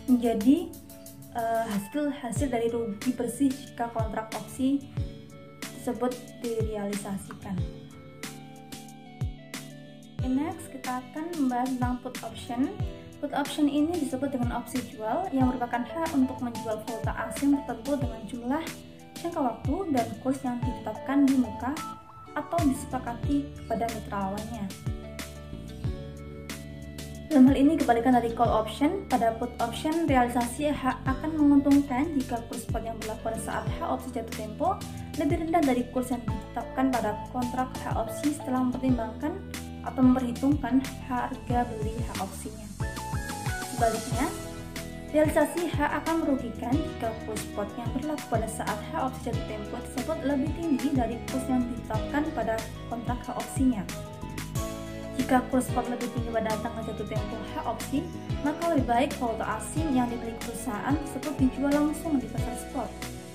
menjadi hasil dari rugi bersih jika kontrak opsi tersebut direalisasikan. Next, kita akan membahas tentang put option. Put option ini disebut dengan opsi jual yang merupakan hak untuk menjual valuta asing tertentu dengan jumlah, jangka waktu, dan kurs yang ditetapkan di muka atau disepakati kepada mitra lawannya. Dalam hal ini kebalikan dari call option, pada put option realisasi hak akan menguntungkan jika kurs spot yang berlaku pada saat hak opsi jatuh tempo lebih rendah dari kurs yang ditetapkan pada kontrak hak opsi setelah mempertimbangkan atau memperhitungkan harga beli hak opsinya. Sebaliknya, realisasi hak akan merugikan jika kurs spot yang berlaku pada saat hak opsi jatuh tempo tersebut lebih tinggi dari kurs yang ditetapkan pada kontrak hak opsinya. Jika kurs spot lebih tinggi pada tanggal jatuh tempo hak opsi, maka lebih baik valuta asing yang dimiliki perusahaan tersebut dijual langsung di pasar spot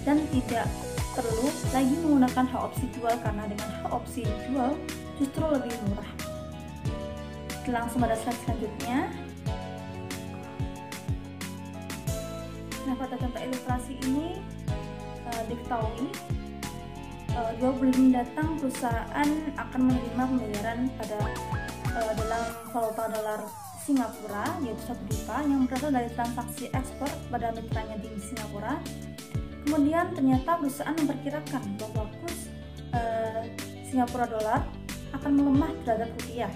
dan tidak perlu lagi menggunakan hak opsi jual, karena dengan hak opsi jual justru lebih murah. Kita langsung pada slide selanjutnya. Nah, pada contoh ilustrasi ini diketahui 2 bulan mendatang perusahaan akan menerima pembayaran pada dalam valuta dolar Singapura yaitu 1 juta yang berasal dari transaksi ekspor pada mitranya di Singapura. Kemudian ternyata perusahaan memperkirakan bahwa kurs Singapura dolar akan melemah terhadap rupiah.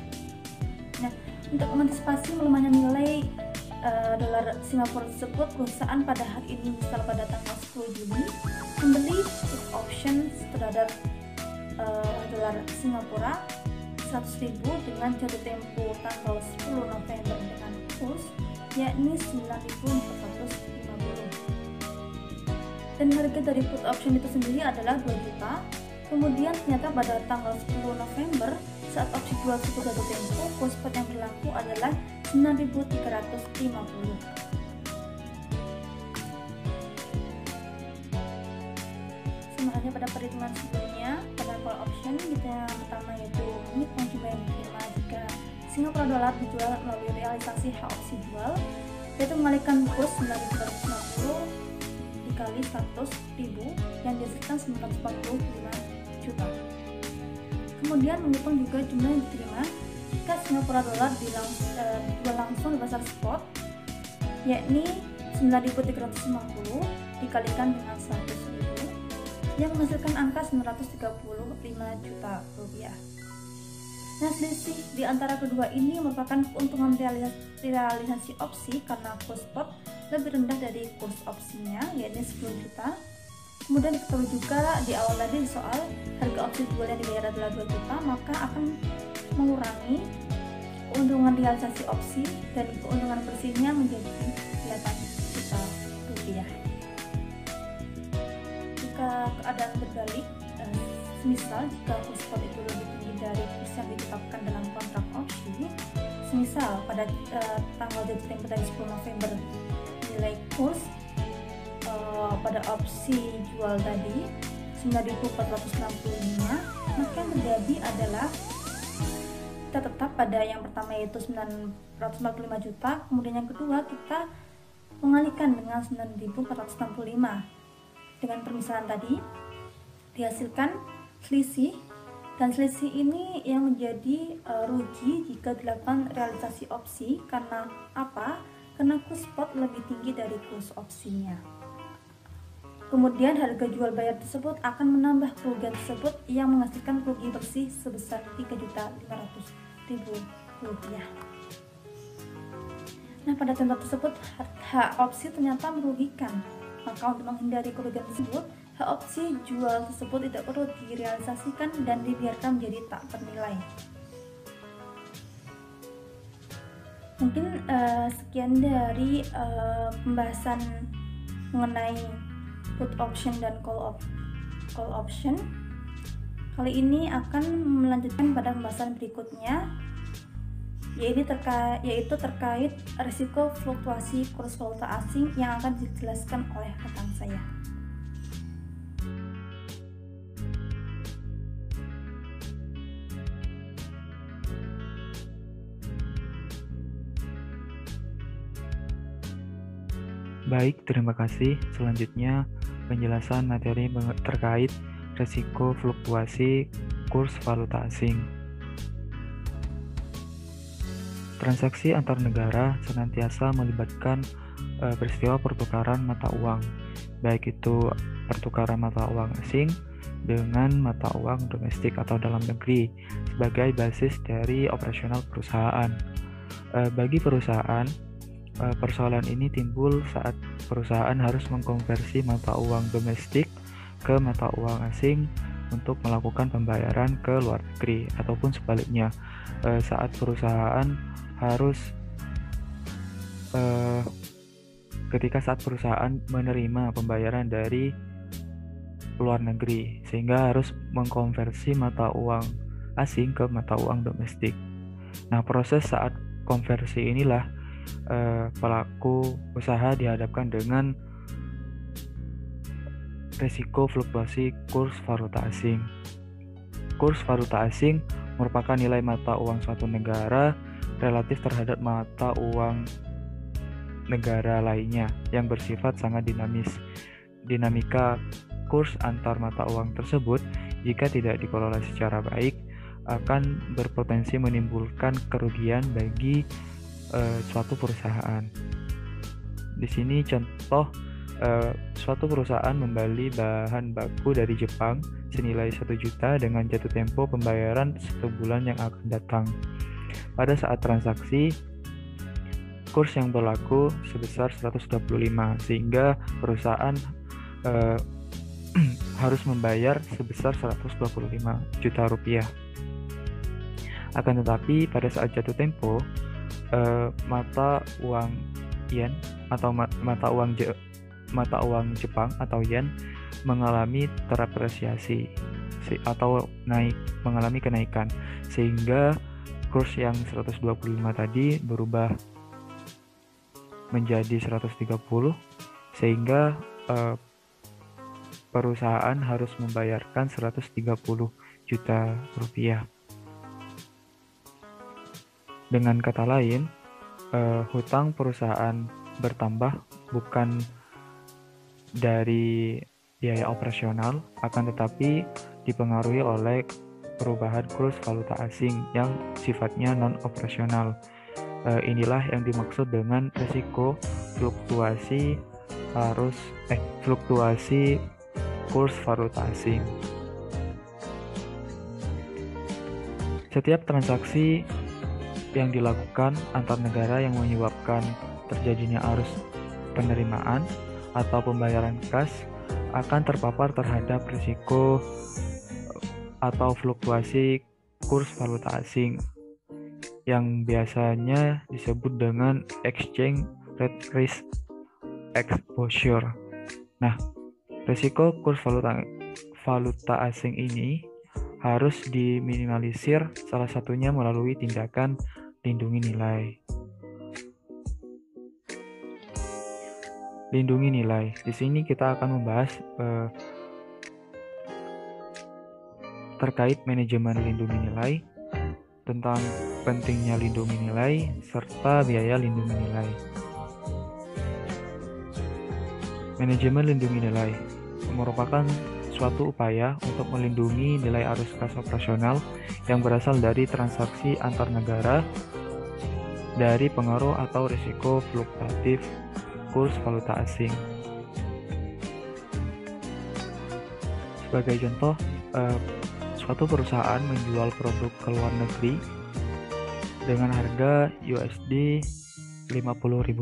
Nah, untuk mengantisipasi melemahnya nilai dolar Singapura tersebut, perusahaan pada hari ini, misal pada tanggal 10 Juli, membeli put option terhadap dolar Singapura 100.000 dengan jatuh tempo tanggal 10 November dengan kurs yakni 9.450. Dan harga dari put option itu sendiri adalah 2 juta. Kemudian ternyata pada tanggal 10 November saat opsi jual tersebut jatuh tempo, kurs spot yang berlaku adalah 9.350. pada perhitungan sebelumnya pada call option kita yang pertama yaitu menghitung jumlah yang diterima jika Singapura dolar dijual melalui realisasi hak opsi jual, yaitu mengalihkan kurs 9.250 dikali 100.000 yang dihasilkan 945 juta. Kemudian menghitung juga jumlah yang diterima jika Singapura dolar dijual langsung di pasar spot, yakni 9.350 dikalikan dengan 100.000 yang menghasilkan angka 935 juta rupiah. Nah, selisih di antara kedua ini merupakan keuntungan realisasi opsi karena kurs spot lebih rendah dari kurs opsinya, yakni 10 juta. Kemudian diketahui juga di awal tadi soal harga opsi jual yang dibayar adalah 2 juta, maka akan mengurangi keuntungan realisasi opsi dan keuntungan bersihnya menjadi 8 juta rupiah. Jika keadaan berbalik, semisal jika kurs spot itu lebih tinggi dari kurs yang ditetapkan dalam kontrak opsi, semisal pada tanggal jatuh tempo dari 10 November nilai kurs pada opsi jual tadi 9.465, maka yang terjadi adalah kita tetap pada yang pertama yaitu 945 juta, kemudian yang kedua kita mengalihkan dengan 9.465. Dengan permisalan tadi dihasilkan selisih, dan selisih ini yang menjadi rugi jika dilakukan realisasi opsi. Karena apa? Karena kurs spot lebih tinggi dari kurs opsinya. Kemudian harga jual bayar tersebut akan menambah kerugian tersebut yang menghasilkan rugi bersih sebesar 3.500.000 rupiah. Nah, pada contoh tersebut hak opsi ternyata merugikan. Maka untuk menghindari kerugian tersebut, hak opsi jual tersebut tidak perlu direalisasikan dan dibiarkan menjadi tak bernilai. Mungkin sekian dari pembahasan mengenai put option dan call option. Kali ini akan melanjutkan pada pembahasan berikutnya, yaitu terkait risiko fluktuasi kurs valuta asing yang akan dijelaskan oleh rekan saya. Baik, terima kasih. Selanjutnya penjelasan materi terkait risiko fluktuasi kurs valuta asing. Transaksi antar negara senantiasa melibatkan peristiwa pertukaran mata uang, baik itu pertukaran mata uang asing dengan mata uang domestik atau dalam negeri sebagai basis dari operasional perusahaan. Bagi perusahaan, persoalan ini timbul saat perusahaan harus mengkonversi mata uang domestik ke mata uang asing untuk melakukan pembayaran ke luar negeri, ataupun sebaliknya saat perusahaan harus ketika saat perusahaan menerima pembayaran dari luar negeri sehingga harus mengkonversi mata uang asing ke mata uang domestik. Nah, proses saat konversi inilah pelaku usaha dihadapkan dengan risiko fluktuasi kurs valuta asing. Kurs valuta asing merupakan nilai mata uang suatu negara relatif terhadap mata uang negara lainnya yang bersifat sangat dinamis. Dinamika kurs antar mata uang tersebut jika tidak dikelola secara baik akan berpotensi menimbulkan kerugian bagi suatu perusahaan. Di sini contoh suatu perusahaan membeli bahan baku dari Jepang senilai 1 juta dengan jatuh tempo pembayaran 1 bulan yang akan datang. Pada saat transaksi, kurs yang berlaku sebesar 125 sehingga perusahaan harus membayar sebesar 125 juta rupiah. Akan tetapi pada saat jatuh tempo mata uang yen atau mata uang Jepang atau yen mengalami terapresiasi atau mengalami kenaikan sehingga kurs yang 125 tadi berubah menjadi 130 sehingga perusahaan harus membayarkan 130 juta rupiah. Dengan kata lain, hutang perusahaan bertambah bukan dari biaya operasional, akan tetapi dipengaruhi oleh perubahan kurs valuta asing yang sifatnya non-operasional. Inilah yang dimaksud dengan risiko fluktuasi kurs valuta asing. Setiap transaksi yang dilakukan antar negara yang menyebabkan terjadinya arus penerimaan atau pembayaran kas akan terpapar terhadap risiko atau fluktuasi kurs valuta asing yang biasanya disebut dengan exchange rate risk exposure. Nah, risiko kurs valuta asing ini harus diminimalisir, salah satunya melalui tindakan lindungi nilai. Lindungi nilai. Di sini kita akan membahas terkait manajemen lindungi nilai, tentang pentingnya lindungi nilai, serta biaya lindungi nilai. Manajemen lindungi nilai merupakan suatu upaya untuk melindungi nilai arus kas operasional yang berasal dari transaksi antar negara dari pengaruh atau risiko fluktuatif kurs valuta asing. Sebagai contoh, suatu perusahaan menjual produk ke luar negeri dengan harga USD 50.000.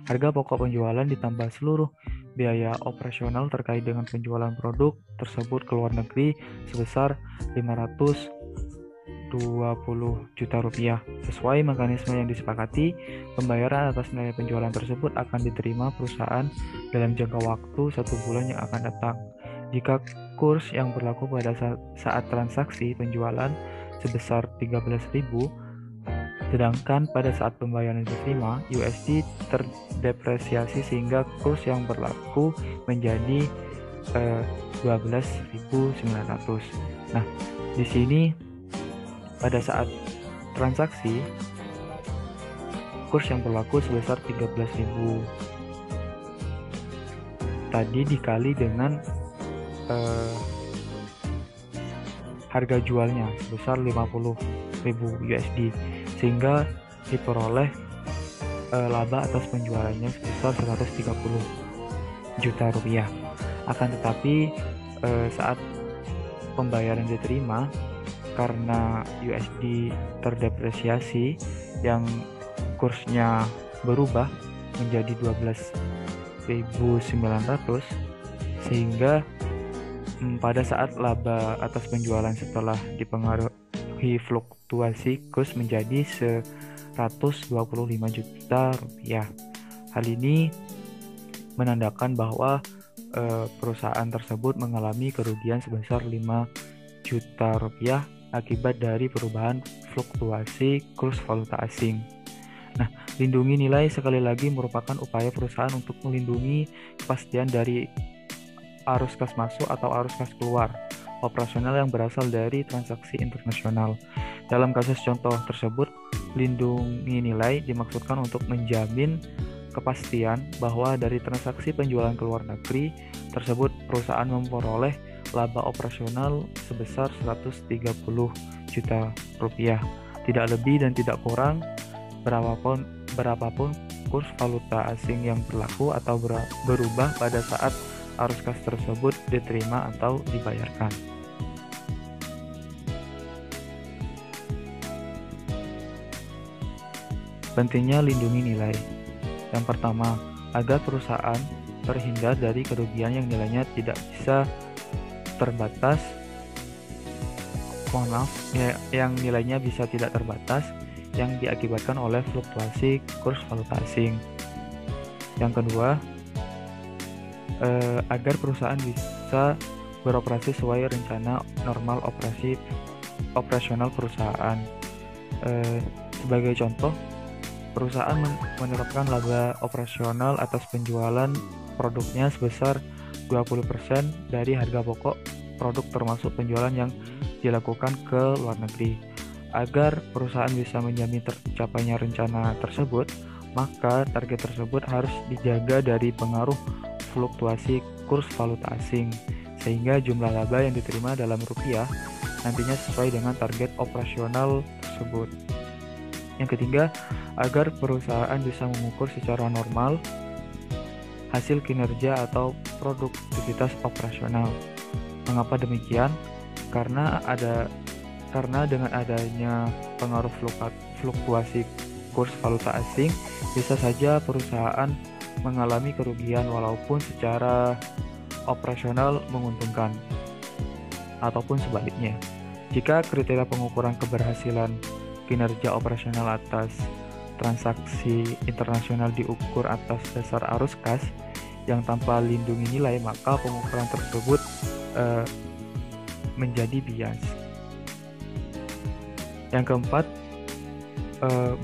Harga pokok penjualan ditambah seluruh biaya operasional terkait dengan penjualan produk tersebut ke luar negeri sebesar 520 juta rupiah. Sesuai mekanisme yang disepakati, pembayaran atas nilai penjualan tersebut akan diterima perusahaan dalam jangka waktu 1 bulan yang akan datang. Jika kurs yang berlaku pada saat transaksi penjualan sebesar 13.000, sedangkan pada saat pembayaran diterima, USD terdepresiasi sehingga kurs yang berlaku menjadi 12.900. Nah, di sini pada saat transaksi kurs yang berlaku sebesar 13.000 tadi dikali dengan harga jualnya sebesar 50.000 USD sehingga diperoleh laba atas penjualannya sebesar 130 juta rupiah. Akan tetapi saat pembayaran diterima, karena USD terdepresiasi yang kursnya berubah menjadi 12.900, sehingga pada saat laba atas penjualan setelah dipengaruhi fluktuasi kurs menjadi 125 juta rupiah. Hal ini menandakan bahwa perusahaan tersebut mengalami kerugian sebesar 5 juta rupiah akibat dari perubahan fluktuasi kurs valuta asing. Nah, lindungi nilai sekali lagi merupakan upaya perusahaan untuk melindungi kepastian dari arus kas masuk atau arus kas keluar operasional yang berasal dari transaksi internasional. Dalam kasus contoh tersebut, lindungi nilai dimaksudkan untuk menjamin kepastian bahwa dari transaksi penjualan ke luar negeri tersebut perusahaan memperoleh laba operasional sebesar 130 juta rupiah, tidak lebih dan tidak kurang berapapun kurs valuta asing yang berlaku atau berubah pada saat arus kas tersebut diterima atau dibayarkan. Pentingnya lindungi nilai. Yang pertama, agar perusahaan terhindar dari kerugian yang nilainya tidak bisa terbatas. Yang nilainya bisa tidak terbatas yang diakibatkan oleh fluktuasi kurs valuta asing. Yang kedua, agar perusahaan bisa beroperasi sesuai rencana normal operasional perusahaan. Sebagai contoh, perusahaan menerapkan laba operasional atas penjualan produknya sebesar 20% dari harga pokok produk termasuk penjualan yang dilakukan ke luar negeri. Agar perusahaan bisa menjamin tercapainya rencana tersebut, maka target tersebut harus dijaga dari pengaruh fluktuasi kurs valuta asing, sehingga jumlah laba yang diterima dalam rupiah nantinya sesuai dengan target operasional tersebut. Yang ketiga, agar perusahaan bisa mengukur secara normal hasil kinerja atau produktivitas operasional. Mengapa demikian? Karena dengan adanya pengaruh fluktuasi kurs valuta asing, bisa saja perusahaan mengalami kerugian walaupun secara operasional menguntungkan, ataupun sebaliknya. Jika kriteria pengukuran keberhasilan kinerja operasional atas transaksi internasional diukur atas dasar arus kas yang tanpa lindungi nilai, maka pengukuran tersebut menjadi bias. Yang keempat,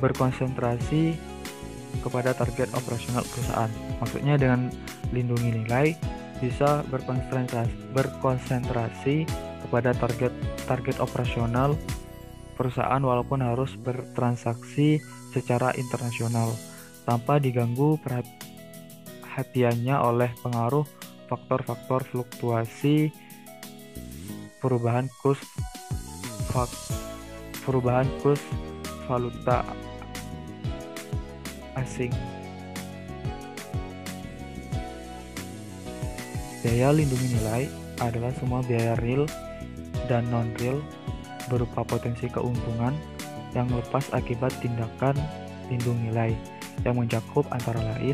berkonsentrasi kepada target operasional perusahaan. Maksudnya dengan lindungi nilai bisa berkonsentrasi kepada target operasional perusahaan walaupun harus bertransaksi secara internasional tanpa diganggu perhatiannya oleh pengaruh faktor-faktor fluktuasi perubahan kurs valuta asing. Biaya lindungi nilai adalah semua biaya real dan non-real berupa potensi keuntungan yang lepas akibat tindakan lindung nilai yang mencakup antara lain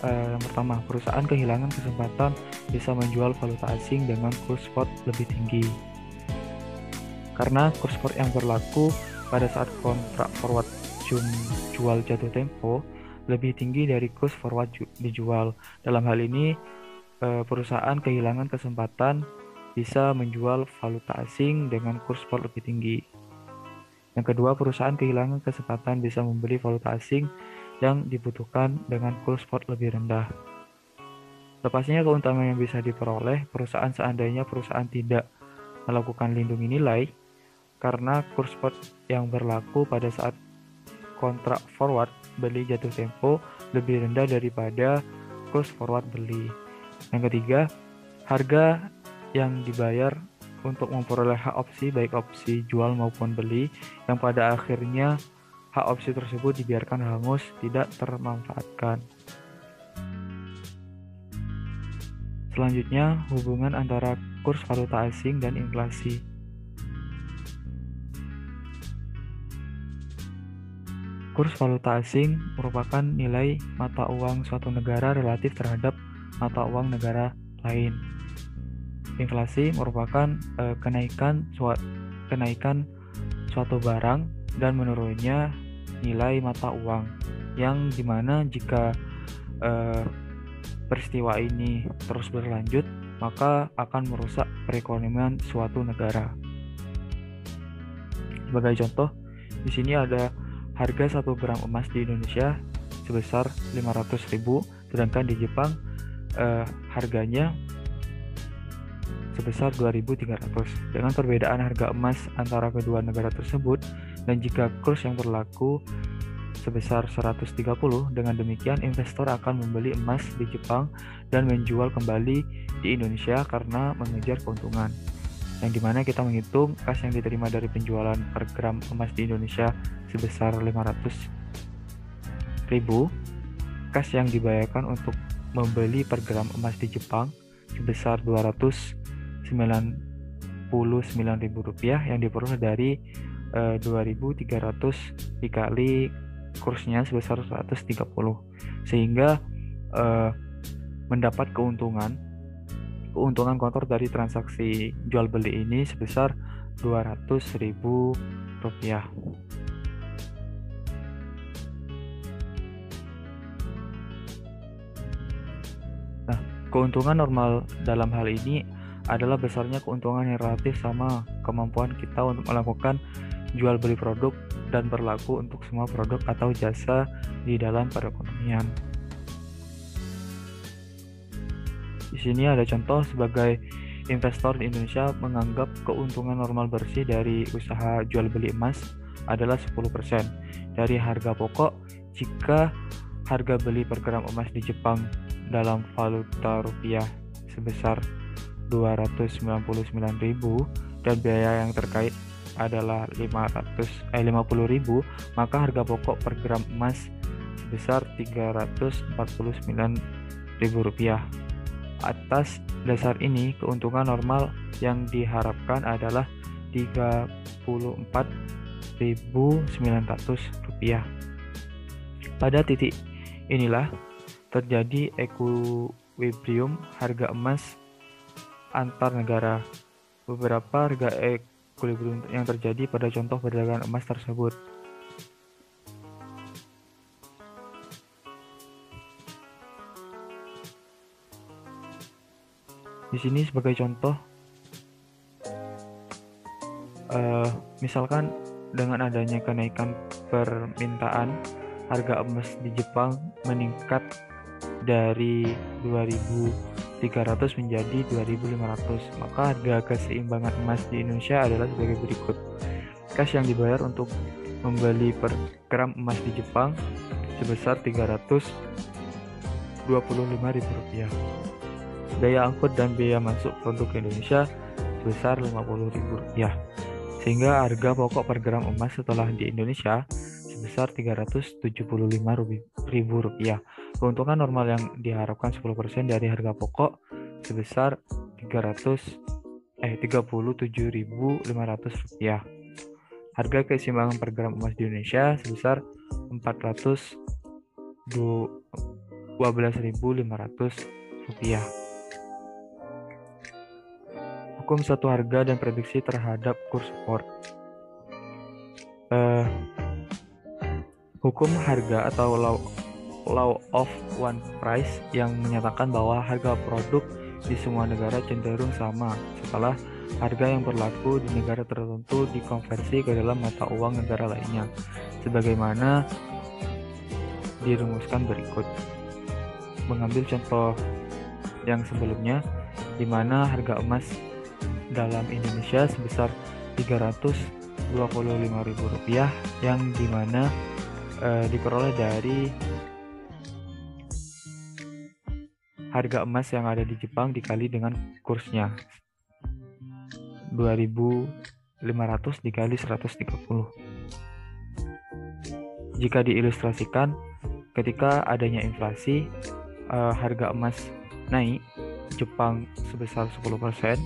yang pertama, perusahaan kehilangan kesempatan bisa menjual valuta asing dengan kurs spot lebih tinggi. Karena kurs spot yang berlaku pada saat kontrak forward jual jatuh tempo lebih tinggi dari kurs forward dijual. Dalam hal ini, perusahaan kehilangan kesempatan bisa menjual valuta asing dengan kurs spot lebih tinggi. Yang kedua, perusahaan kehilangan kesempatan bisa membeli valuta asing yang dibutuhkan dengan kurs spot lebih rendah. Lepasnya keuntungan yang bisa diperoleh perusahaan seandainya perusahaan tidak melakukan lindungi nilai karena kurs spot yang berlaku pada saat kontrak forward beli jatuh tempo lebih rendah daripada kurs forward beli. Yang ketiga, harga yang dibayar untuk memperoleh hak opsi baik opsi jual maupun beli yang pada akhirnya hak opsi tersebut dibiarkan hangus tidak termanfaatkan. Selanjutnya, hubungan antara kurs valuta asing dan inflasi. Kurs valuta asing merupakan nilai mata uang suatu negara relatif terhadap mata uang negara lain. Inflasi merupakan kenaikan suatu barang dan menurunnya nilai mata uang, yang dimana jika peristiwa ini terus berlanjut maka akan merusak perekonomian suatu negara. Sebagai contoh, di sini ada harga 1 gram emas di Indonesia sebesar 500.000, sedangkan di Jepang harganya sebesar 2.300. Dengan perbedaan harga emas antara kedua negara tersebut dan jika kurs yang berlaku sebesar 130, dengan demikian investor akan membeli emas di Jepang dan menjual kembali di Indonesia karena mengejar keuntungan. Yang dimana kita menghitung kas yang diterima dari penjualan per gram emas di Indonesia sebesar 500.000, kas yang dibayarkan untuk membeli per gram emas di Jepang sebesar 299.000 rupiah yang diperoleh dari 2.300 dikali kursnya sebesar 130, sehingga mendapat keuntungan kotor dari transaksi jual beli ini sebesar 200.000 rupiah. Nah, keuntungan normal dalam hal ini adalah besarnya keuntungan yang relatif sama kemampuan kita untuk melakukan jual beli produk dan berlaku untuk semua produk atau jasa di dalam perekonomian. Di Di sini ada contoh sebagai investor di Indonesia menganggap keuntungan normal bersih dari usaha jual beli emas adalah 10% dari harga pokok jika harga beli per gram emas di Jepang dalam valuta rupiah sebesar 299.000 dan biaya yang terkait adalah 50.000, maka harga pokok per gram emas sebesar 349.000 rupiah. Atas dasar ini, keuntungan normal yang diharapkan adalah 34.900 rupiah. Pada titik inilah terjadi equilibrium harga emas antar negara. Beberapa harga equilibrium yang terjadi pada contoh perdagangan emas tersebut. Di sini sebagai contoh, misalkan dengan adanya kenaikan permintaan, harga emas di Jepang meningkat dari 2.300 menjadi 2.500, maka harga keseimbangan emas di Indonesia adalah sebagai berikut. Cash yang dibayar untuk membeli per gram emas di Jepang sebesar 325.000 rupiah. Biaya angkut dan biaya masuk produk ke Indonesia sebesar 50.000 rupiah. Sehingga harga pokok per gram emas setelah di Indonesia sebesar 375.000 rupiah. Keuntungan normal yang diharapkan 10% dari harga pokok sebesar 37.500 rupiah. Harga keseimbangan per gram emas di Indonesia sebesar 412.500 rupiah. Hukum satu harga dan prediksi terhadap kurs support. Hukum harga atau law of one price yang menyatakan bahwa harga produk di semua negara cenderung sama setelah harga yang berlaku di negara tertentu dikonversi ke dalam mata uang negara lainnya, sebagaimana dirumuskan berikut. Mengambil contoh yang sebelumnya, di mana harga emas dalam Indonesia sebesar 325.000 rupiah yang dimana diperoleh dari harga emas yang ada di Jepang dikali dengan kursnya 2.500 dikali 130. Jika diilustrasikan, ketika adanya inflasi, harga emas naik Jepang sebesar 10%,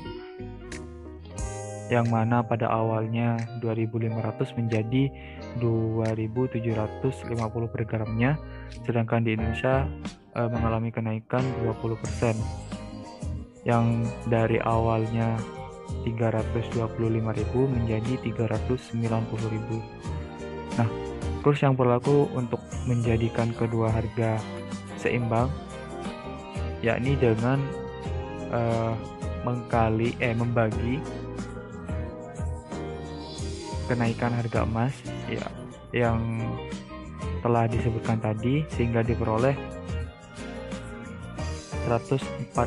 yang mana pada awalnya 2.500 menjadi 2.750 per gramnya, sedangkan di Indonesia mengalami kenaikan 20%, yang dari awalnya 325.000 menjadi 390.000. Nah, kurs yang berlaku untuk menjadikan kedua harga seimbang, yakni dengan membagi kenaikan harga emas ya yang telah disebutkan tadi sehingga diperoleh 141,8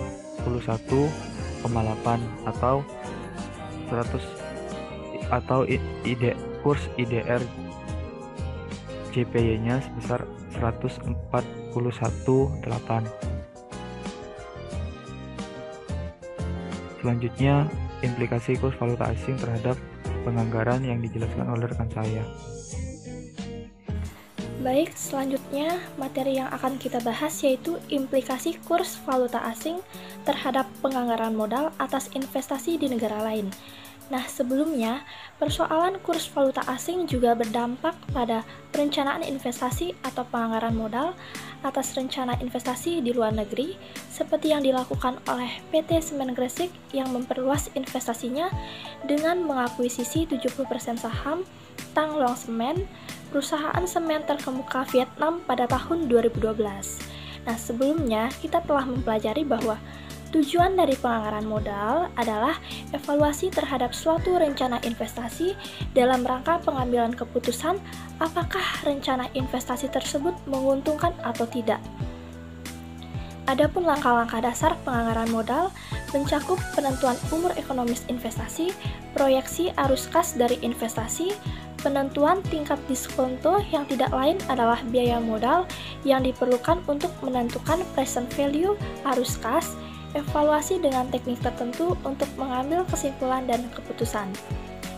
atau kurs IDR JPY-nya sebesar 141,8. Selanjutnya, implikasi kurs valuta asing terhadap penganggaran yang dijelaskan oleh rekan saya. Baik, selanjutnya materi yang akan kita bahas yaitu implikasi kurs valuta asing terhadap penganggaran modal atas investasi di negara lain. Nah, sebelumnya, persoalan kurs valuta asing juga berdampak pada perencanaan investasi atau penganggaran modal atas rencana investasi di luar negeri, seperti yang dilakukan oleh PT Semen Gresik yang memperluas investasinya dengan mengakuisisi 70% saham Tang Long Semen, perusahaan semen terkemuka Vietnam pada tahun 2012. Nah, sebelumnya kita telah mempelajari bahwa tujuan dari penganggaran modal adalah evaluasi terhadap suatu rencana investasi dalam rangka pengambilan keputusan apakah rencana investasi tersebut menguntungkan atau tidak. Adapun langkah-langkah dasar penganggaran modal mencakup penentuan umur ekonomis investasi, proyeksi arus kas dari investasi, penentuan tingkat diskonto yang tidak lain adalah biaya modal yang diperlukan untuk menentukan present value arus kas, evaluasi dengan teknik tertentu untuk mengambil kesimpulan dan keputusan.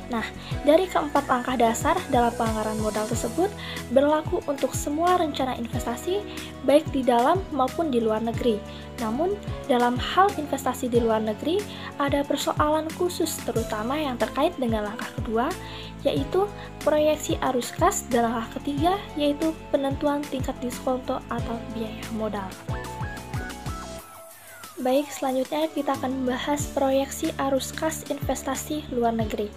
Nah, dari keempat langkah dasar dalam penganggaran modal tersebut berlaku untuk semua rencana investasi, baik di dalam maupun di luar negeri. Namun, dalam hal investasi di luar negeri, ada persoalan khusus terutama yang terkait dengan langkah kedua, yaitu proyeksi arus kas, dan langkah ketiga, yaitu penentuan tingkat diskonto atau biaya modal. Baik, selanjutnya kita akan membahas proyeksi arus kas investasi luar negeri.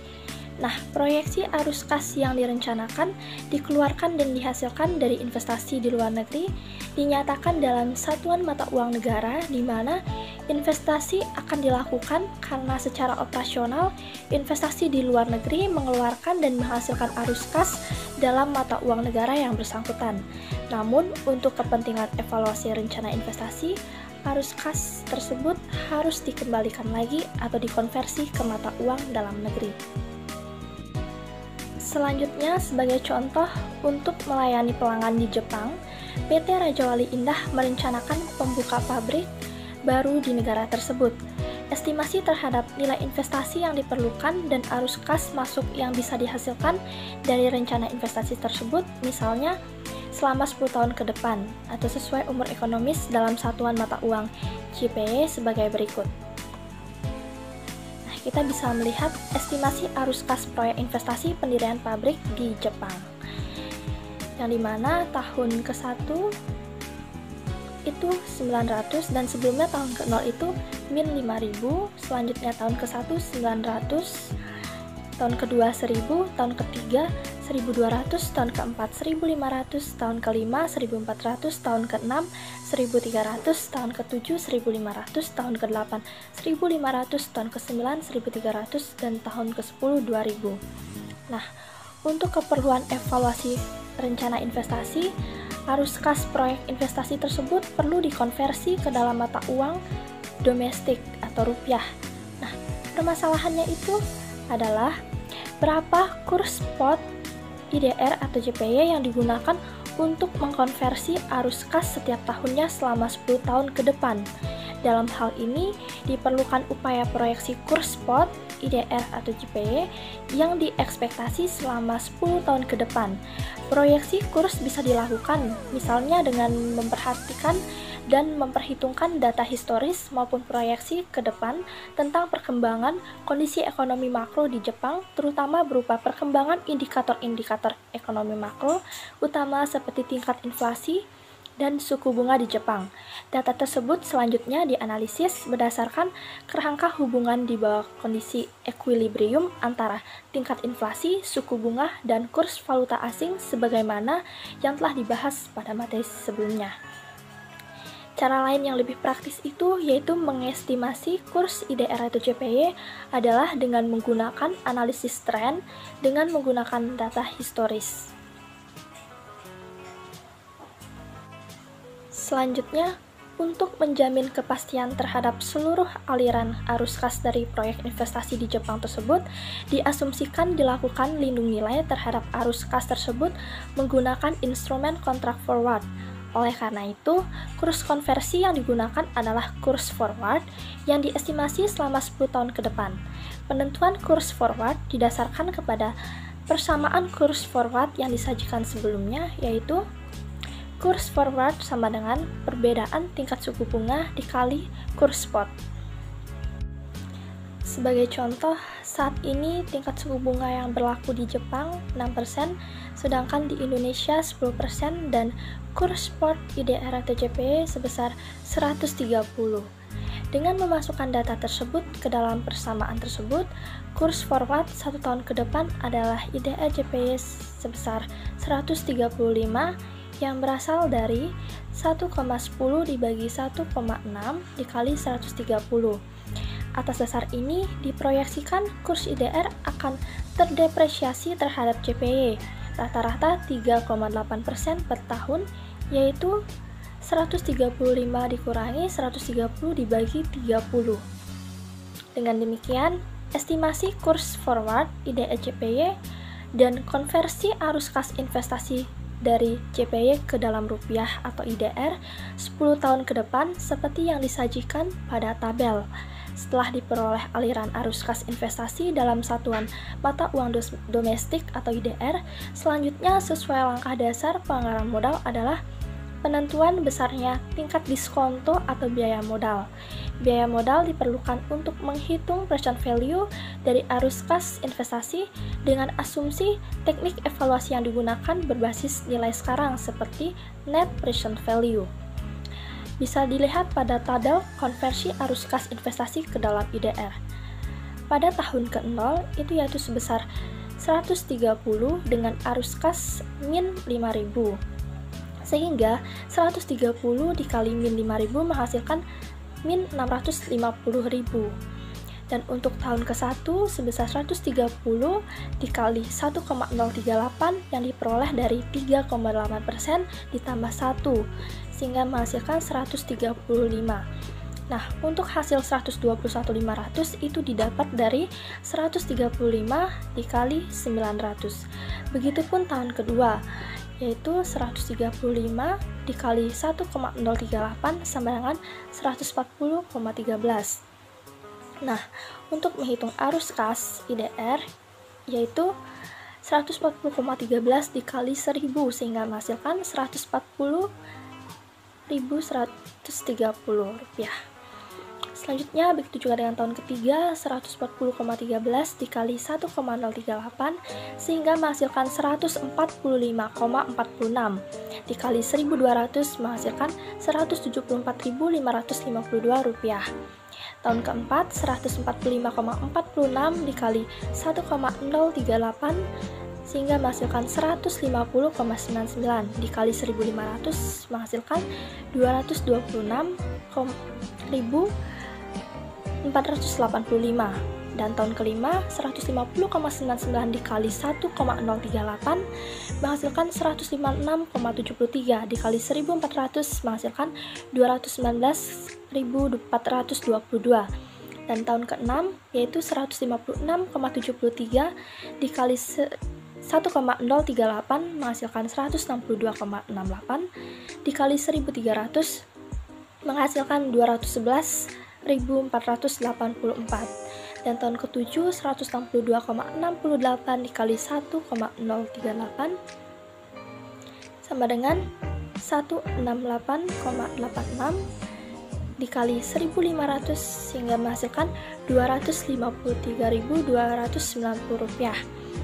Nah, proyeksi arus kas yang direncanakan, dikeluarkan dan dihasilkan dari investasi di luar negeri dinyatakan dalam satuan mata uang negara di mana investasi akan dilakukan karena secara operasional investasi di luar negeri mengeluarkan dan menghasilkan arus kas dalam mata uang negara yang bersangkutan. Namun, untuk kepentingan evaluasi rencana investasi, arus kas tersebut harus dikembalikan lagi atau dikonversi ke mata uang dalam negeri. Selanjutnya, sebagai contoh, untuk melayani pelanggan di Jepang, PT Raja Wali Indah merencanakan pembuka pabrik baru di negara tersebut. Estimasi terhadap nilai investasi yang diperlukan dan arus kas masuk yang bisa dihasilkan dari rencana investasi tersebut, misalnya selama 10 tahun ke depan, atau sesuai umur ekonomis dalam satuan mata uang JPY sebagai berikut. Kita bisa melihat estimasi arus kas proyek investasi pendirian pabrik di Jepang, yang dimana tahun ke-1 itu 900 dan sebelumnya tahun ke-0 itu min 5.000, selanjutnya tahun ke-1 900, tahun ke-2 1000, tahun ke-3 1200, tahun ke-4 1500, tahun ke-5 1400, tahun ke-6 1300, tahun ke-7 1500, tahun ke-8 1500, tahun ke-9 1300, dan tahun ke-10 2000. Nah, untuk keperluan evaluasi rencana investasi, arus kas proyek investasi tersebut perlu dikonversi ke dalam mata uang domestik atau rupiah. Nah, permasalahannya itu adalah berapa kurs spot IDR atau JPY yang digunakan untuk mengkonversi arus kas setiap tahunnya selama 10 tahun ke depan. Dalam hal ini, diperlukan upaya proyeksi kurs spot IDR atau JPY yang diekspektasi selama 10 tahun ke depan. Proyeksi kurs bisa dilakukan misalnya dengan memperhatikan dan memperhitungkan data historis maupun proyeksi ke depan tentang perkembangan kondisi ekonomi makro di Jepang, terutama berupa perkembangan indikator-indikator ekonomi makro, utama seperti tingkat inflasi dan suku bunga di Jepang. Data tersebut selanjutnya dianalisis berdasarkan kerangka hubungan di bawah kondisi equilibrium antara tingkat inflasi, suku bunga, dan kurs valuta asing sebagaimana yang telah dibahas pada materi sebelumnya. Cara lain yang lebih praktis itu yaitu mengestimasi kurs IDR atau JPY adalah dengan menggunakan analisis tren dengan menggunakan data historis. Selanjutnya, untuk menjamin kepastian terhadap seluruh aliran arus kas dari proyek investasi di Jepang tersebut, diasumsikan dilakukan lindung nilai terhadap arus kas tersebut menggunakan instrumen kontrak forward. Oleh karena itu, kurs konversi yang digunakan adalah kurs forward yang diestimasi selama 10 tahun ke depan. Penentuan kurs forward didasarkan kepada persamaan kurs forward yang disajikan sebelumnya, yaitu kurs forward sama dengan perbedaan tingkat suku bunga dikali kurs spot. Sebagai contoh, saat ini tingkat suku bunga yang berlaku di Jepang 6%, sedangkan di Indonesia 10%, dan kurs spot IDR atau JPY sebesar 130. Dengan memasukkan data tersebut ke dalam persamaan tersebut, kurs forward 1 tahun ke depan adalah IDR JPY sebesar 135 yang berasal dari 1,10 dibagi 1,6 dikali 130. Atas dasar ini, diproyeksikan kurs IDR akan terdepresiasi terhadap JPY rata-rata 3,8% per tahun, yaitu 135 dikurangi 130 dibagi 30. Dengan demikian, estimasi kurs forward IDR JPY dan konversi arus kas investasi dari JPY ke dalam rupiah atau IDR 10 tahun ke depan seperti yang disajikan pada tabel. Setelah diperoleh aliran arus kas investasi dalam satuan mata uang domestik atau IDR, selanjutnya sesuai langkah dasar penganggaran modal adalah penentuan besarnya tingkat diskonto atau biaya modal. Biaya modal diperlukan untuk menghitung present value dari arus kas investasi dengan asumsi teknik evaluasi yang digunakan berbasis nilai sekarang seperti net present value. Bisa dilihat pada tabel konversi arus kas investasi ke dalam IDR. Pada tahun ke-0 itu yaitu sebesar 130 dengan arus kas min 5.000. Sehingga 130 dikali min 5.000 menghasilkan min 650.000. Dan untuk tahun ke-1 sebesar 130 dikali 1,038 yang diperoleh dari 3,8% ditambah 1 sehingga menghasilkan 135. Nah, untuk hasil 121.500 itu didapat dari 135 dikali 900. Begitupun tahun kedua, yaitu 135 dikali 1,038 sama dengan 140,13. Nah, untuk menghitung arus kas IDR, yaitu 140,13 dikali 1000 sehingga menghasilkan 140.130 rupiah. Selanjutnya, begitu juga dengan tahun ketiga, 140,13 dikali 1,038 sehingga menghasilkan 145,46 dikali 1200 menghasilkan 174.552 rupiah. Tahun keempat, 145,46 dikali 1,038 sehingga menghasilkan 150,99 dikali 1500 menghasilkan 226.485. Dan tahun kelima, 150,99 dikali 1,038 menghasilkan 156,73 dikali 1400 menghasilkan 219.422. Dan tahun ke-6 yaitu 156,73 dikali 1,038 menghasilkan 162,68 dikali 1300 menghasilkan 211.484. Dan tahun ke-7 162,68 dikali 1,038 sama dengan 168,86 dikali 1500 sehingga menghasilkan 253.290 rupiah.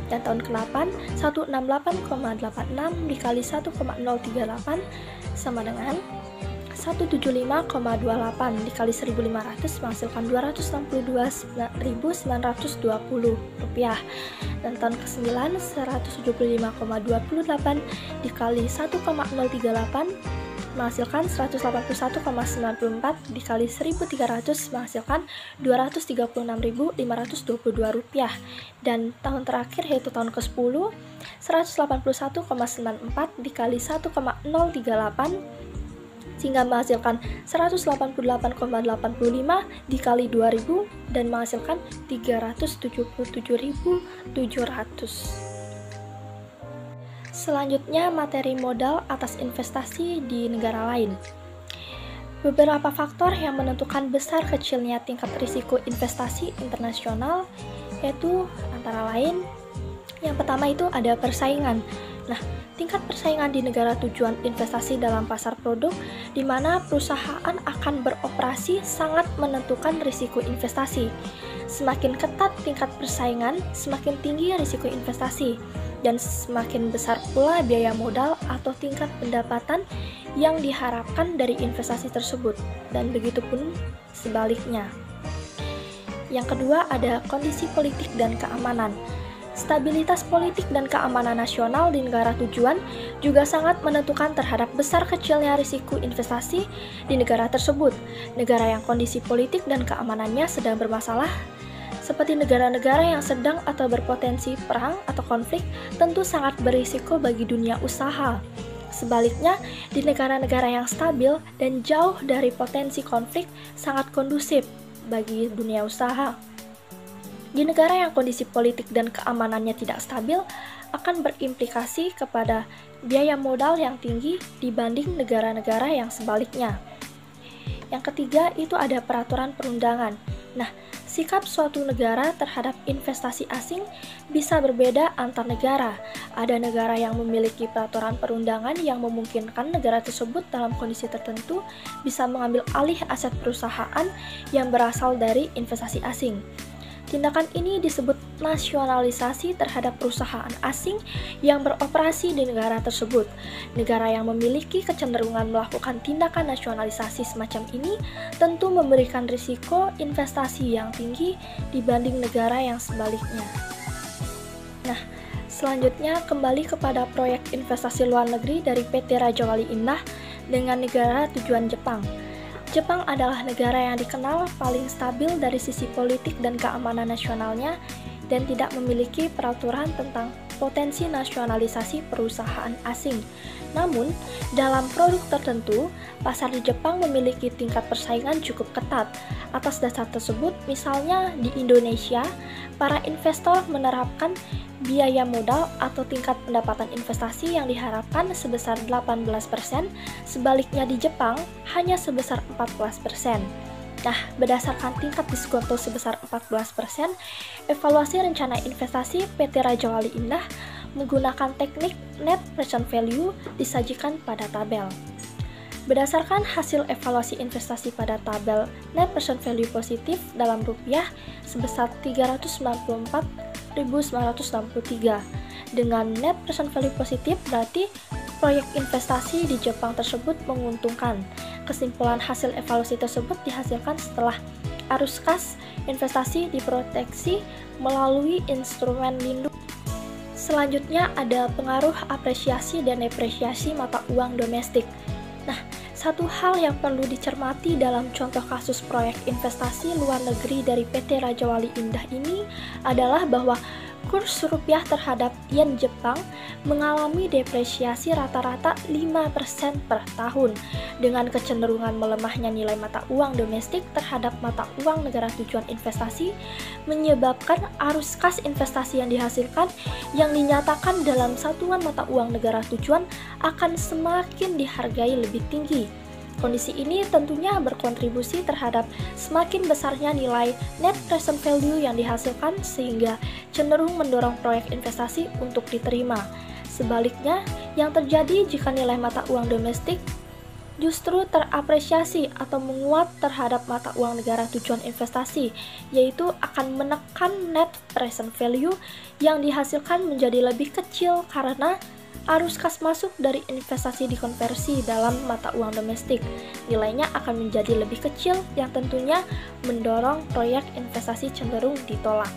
Dan tahun ke-8 168,86 dikali 1,038 sama dengan 175,28 dikali 1500 menghasilkan 262.920 rupiah. Dan tahun ke-9 175,28 dikali 1,038 menghasilkan 181,94 dikali 1300 menghasilkan 236.522 rupiah. Dan tahun terakhir yaitu tahun ke-10 181,94 dikali 1,038 sehingga menghasilkan 188,85 dikali 2000 dan menghasilkan 377.700. Selanjutnya, materi modal atas investasi di negara lain. Beberapa faktor yang menentukan besar kecilnya tingkat risiko investasi internasional yaitu antara lain yang pertama itu ada persaingan. Nah, tingkat persaingan di negara tujuan investasi dalam pasar produk di mana perusahaan akan beroperasi sangat menentukan risiko investasi. Semakin ketat tingkat persaingan, semakin tinggi risiko investasi dan semakin besar pula biaya modal atau tingkat pendapatan yang diharapkan dari investasi tersebut dan begitupun sebaliknya. Yang kedua ada kondisi politik dan keamanan. Stabilitas politik dan keamanan nasional di negara tujuan juga sangat menentukan terhadap besar kecilnya risiko investasi di negara tersebut. Negara yang kondisi politik dan keamanannya sedang bermasalah, seperti negara-negara yang sedang atau berpotensi perang atau konflik, tentu sangat berisiko bagi dunia usaha. Sebaliknya, di negara-negara yang stabil dan jauh dari potensi konflik sangat kondusif bagi dunia usaha. Di negara yang kondisi politik dan keamanannya tidak stabil, akan berimplikasi kepada biaya modal yang tinggi dibanding negara-negara yang sebaliknya. Yang ketiga, itu ada peraturan perundangan. Nah, sikap suatu negara terhadap investasi asing bisa berbeda antar negara. Ada negara yang memiliki peraturan perundangan yang memungkinkan negara tersebut dalam kondisi tertentu bisa mengambil alih aset perusahaan yang berasal dari investasi asing. Tindakan ini disebut nasionalisasi terhadap perusahaan asing yang beroperasi di negara tersebut. Negara yang memiliki kecenderungan melakukan tindakan nasionalisasi semacam ini tentu memberikan risiko investasi yang tinggi dibanding negara yang sebaliknya. Nah, selanjutnya kembali kepada proyek investasi luar negeri dari PT Raja Wali Indah dengan negara tujuan Jepang. Jepang adalah negara yang dikenal paling stabil dari sisi politik dan keamanan nasionalnya dan tidak memiliki peraturan tentang potensi nasionalisasi perusahaan asing. Namun, dalam produk tertentu, pasar di Jepang memiliki tingkat persaingan cukup ketat. Atas dasar tersebut, misalnya di Indonesia, para investor menerapkan biaya modal atau tingkat pendapatan investasi yang diharapkan sebesar 18%, sebaliknya di Jepang hanya sebesar 14%. Nah, berdasarkan tingkat diskonto sebesar 14%, evaluasi rencana investasi PT Raja Wali Indah menggunakan teknik net present value disajikan pada tabel. Berdasarkan hasil evaluasi investasi pada tabel net present value positif dalam rupiah sebesar 394.963. Dengan net present value positif berarti proyek investasi di Jepang tersebut menguntungkan. Kesimpulan hasil evaluasi tersebut dihasilkan setelah arus kas investasi diproteksi melalui instrumen lindung. Selanjutnya ada pengaruh apresiasi dan depresiasi mata uang domestik. Nah, satu hal yang perlu dicermati dalam contoh kasus proyek investasi luar negeri dari PT Raja Wali Indah ini adalah bahwa kurs rupiah terhadap yen Jepang mengalami depresiasi rata-rata 5% per tahun dengan kecenderungan melemahnya nilai mata uang domestik terhadap mata uang negara tujuan investasi menyebabkan arus kas investasi yang dihasilkan yang dinyatakan dalam satuan mata uang negara tujuan akan semakin dihargai lebih tinggi. Kondisi ini tentunya berkontribusi terhadap semakin besarnya nilai net present value yang dihasilkan sehingga cenderung mendorong proyek investasi untuk diterima. Sebaliknya, yang terjadi jika nilai mata uang domestik justru terapresiasi atau menguat terhadap mata uang negara tujuan investasi, yaitu akan menekan net present value yang dihasilkan menjadi lebih kecil karena arus kas masuk dari investasi dikonversi dalam mata uang domestik. Nilainya akan menjadi lebih kecil yang tentunya mendorong proyek investasi cenderung ditolak.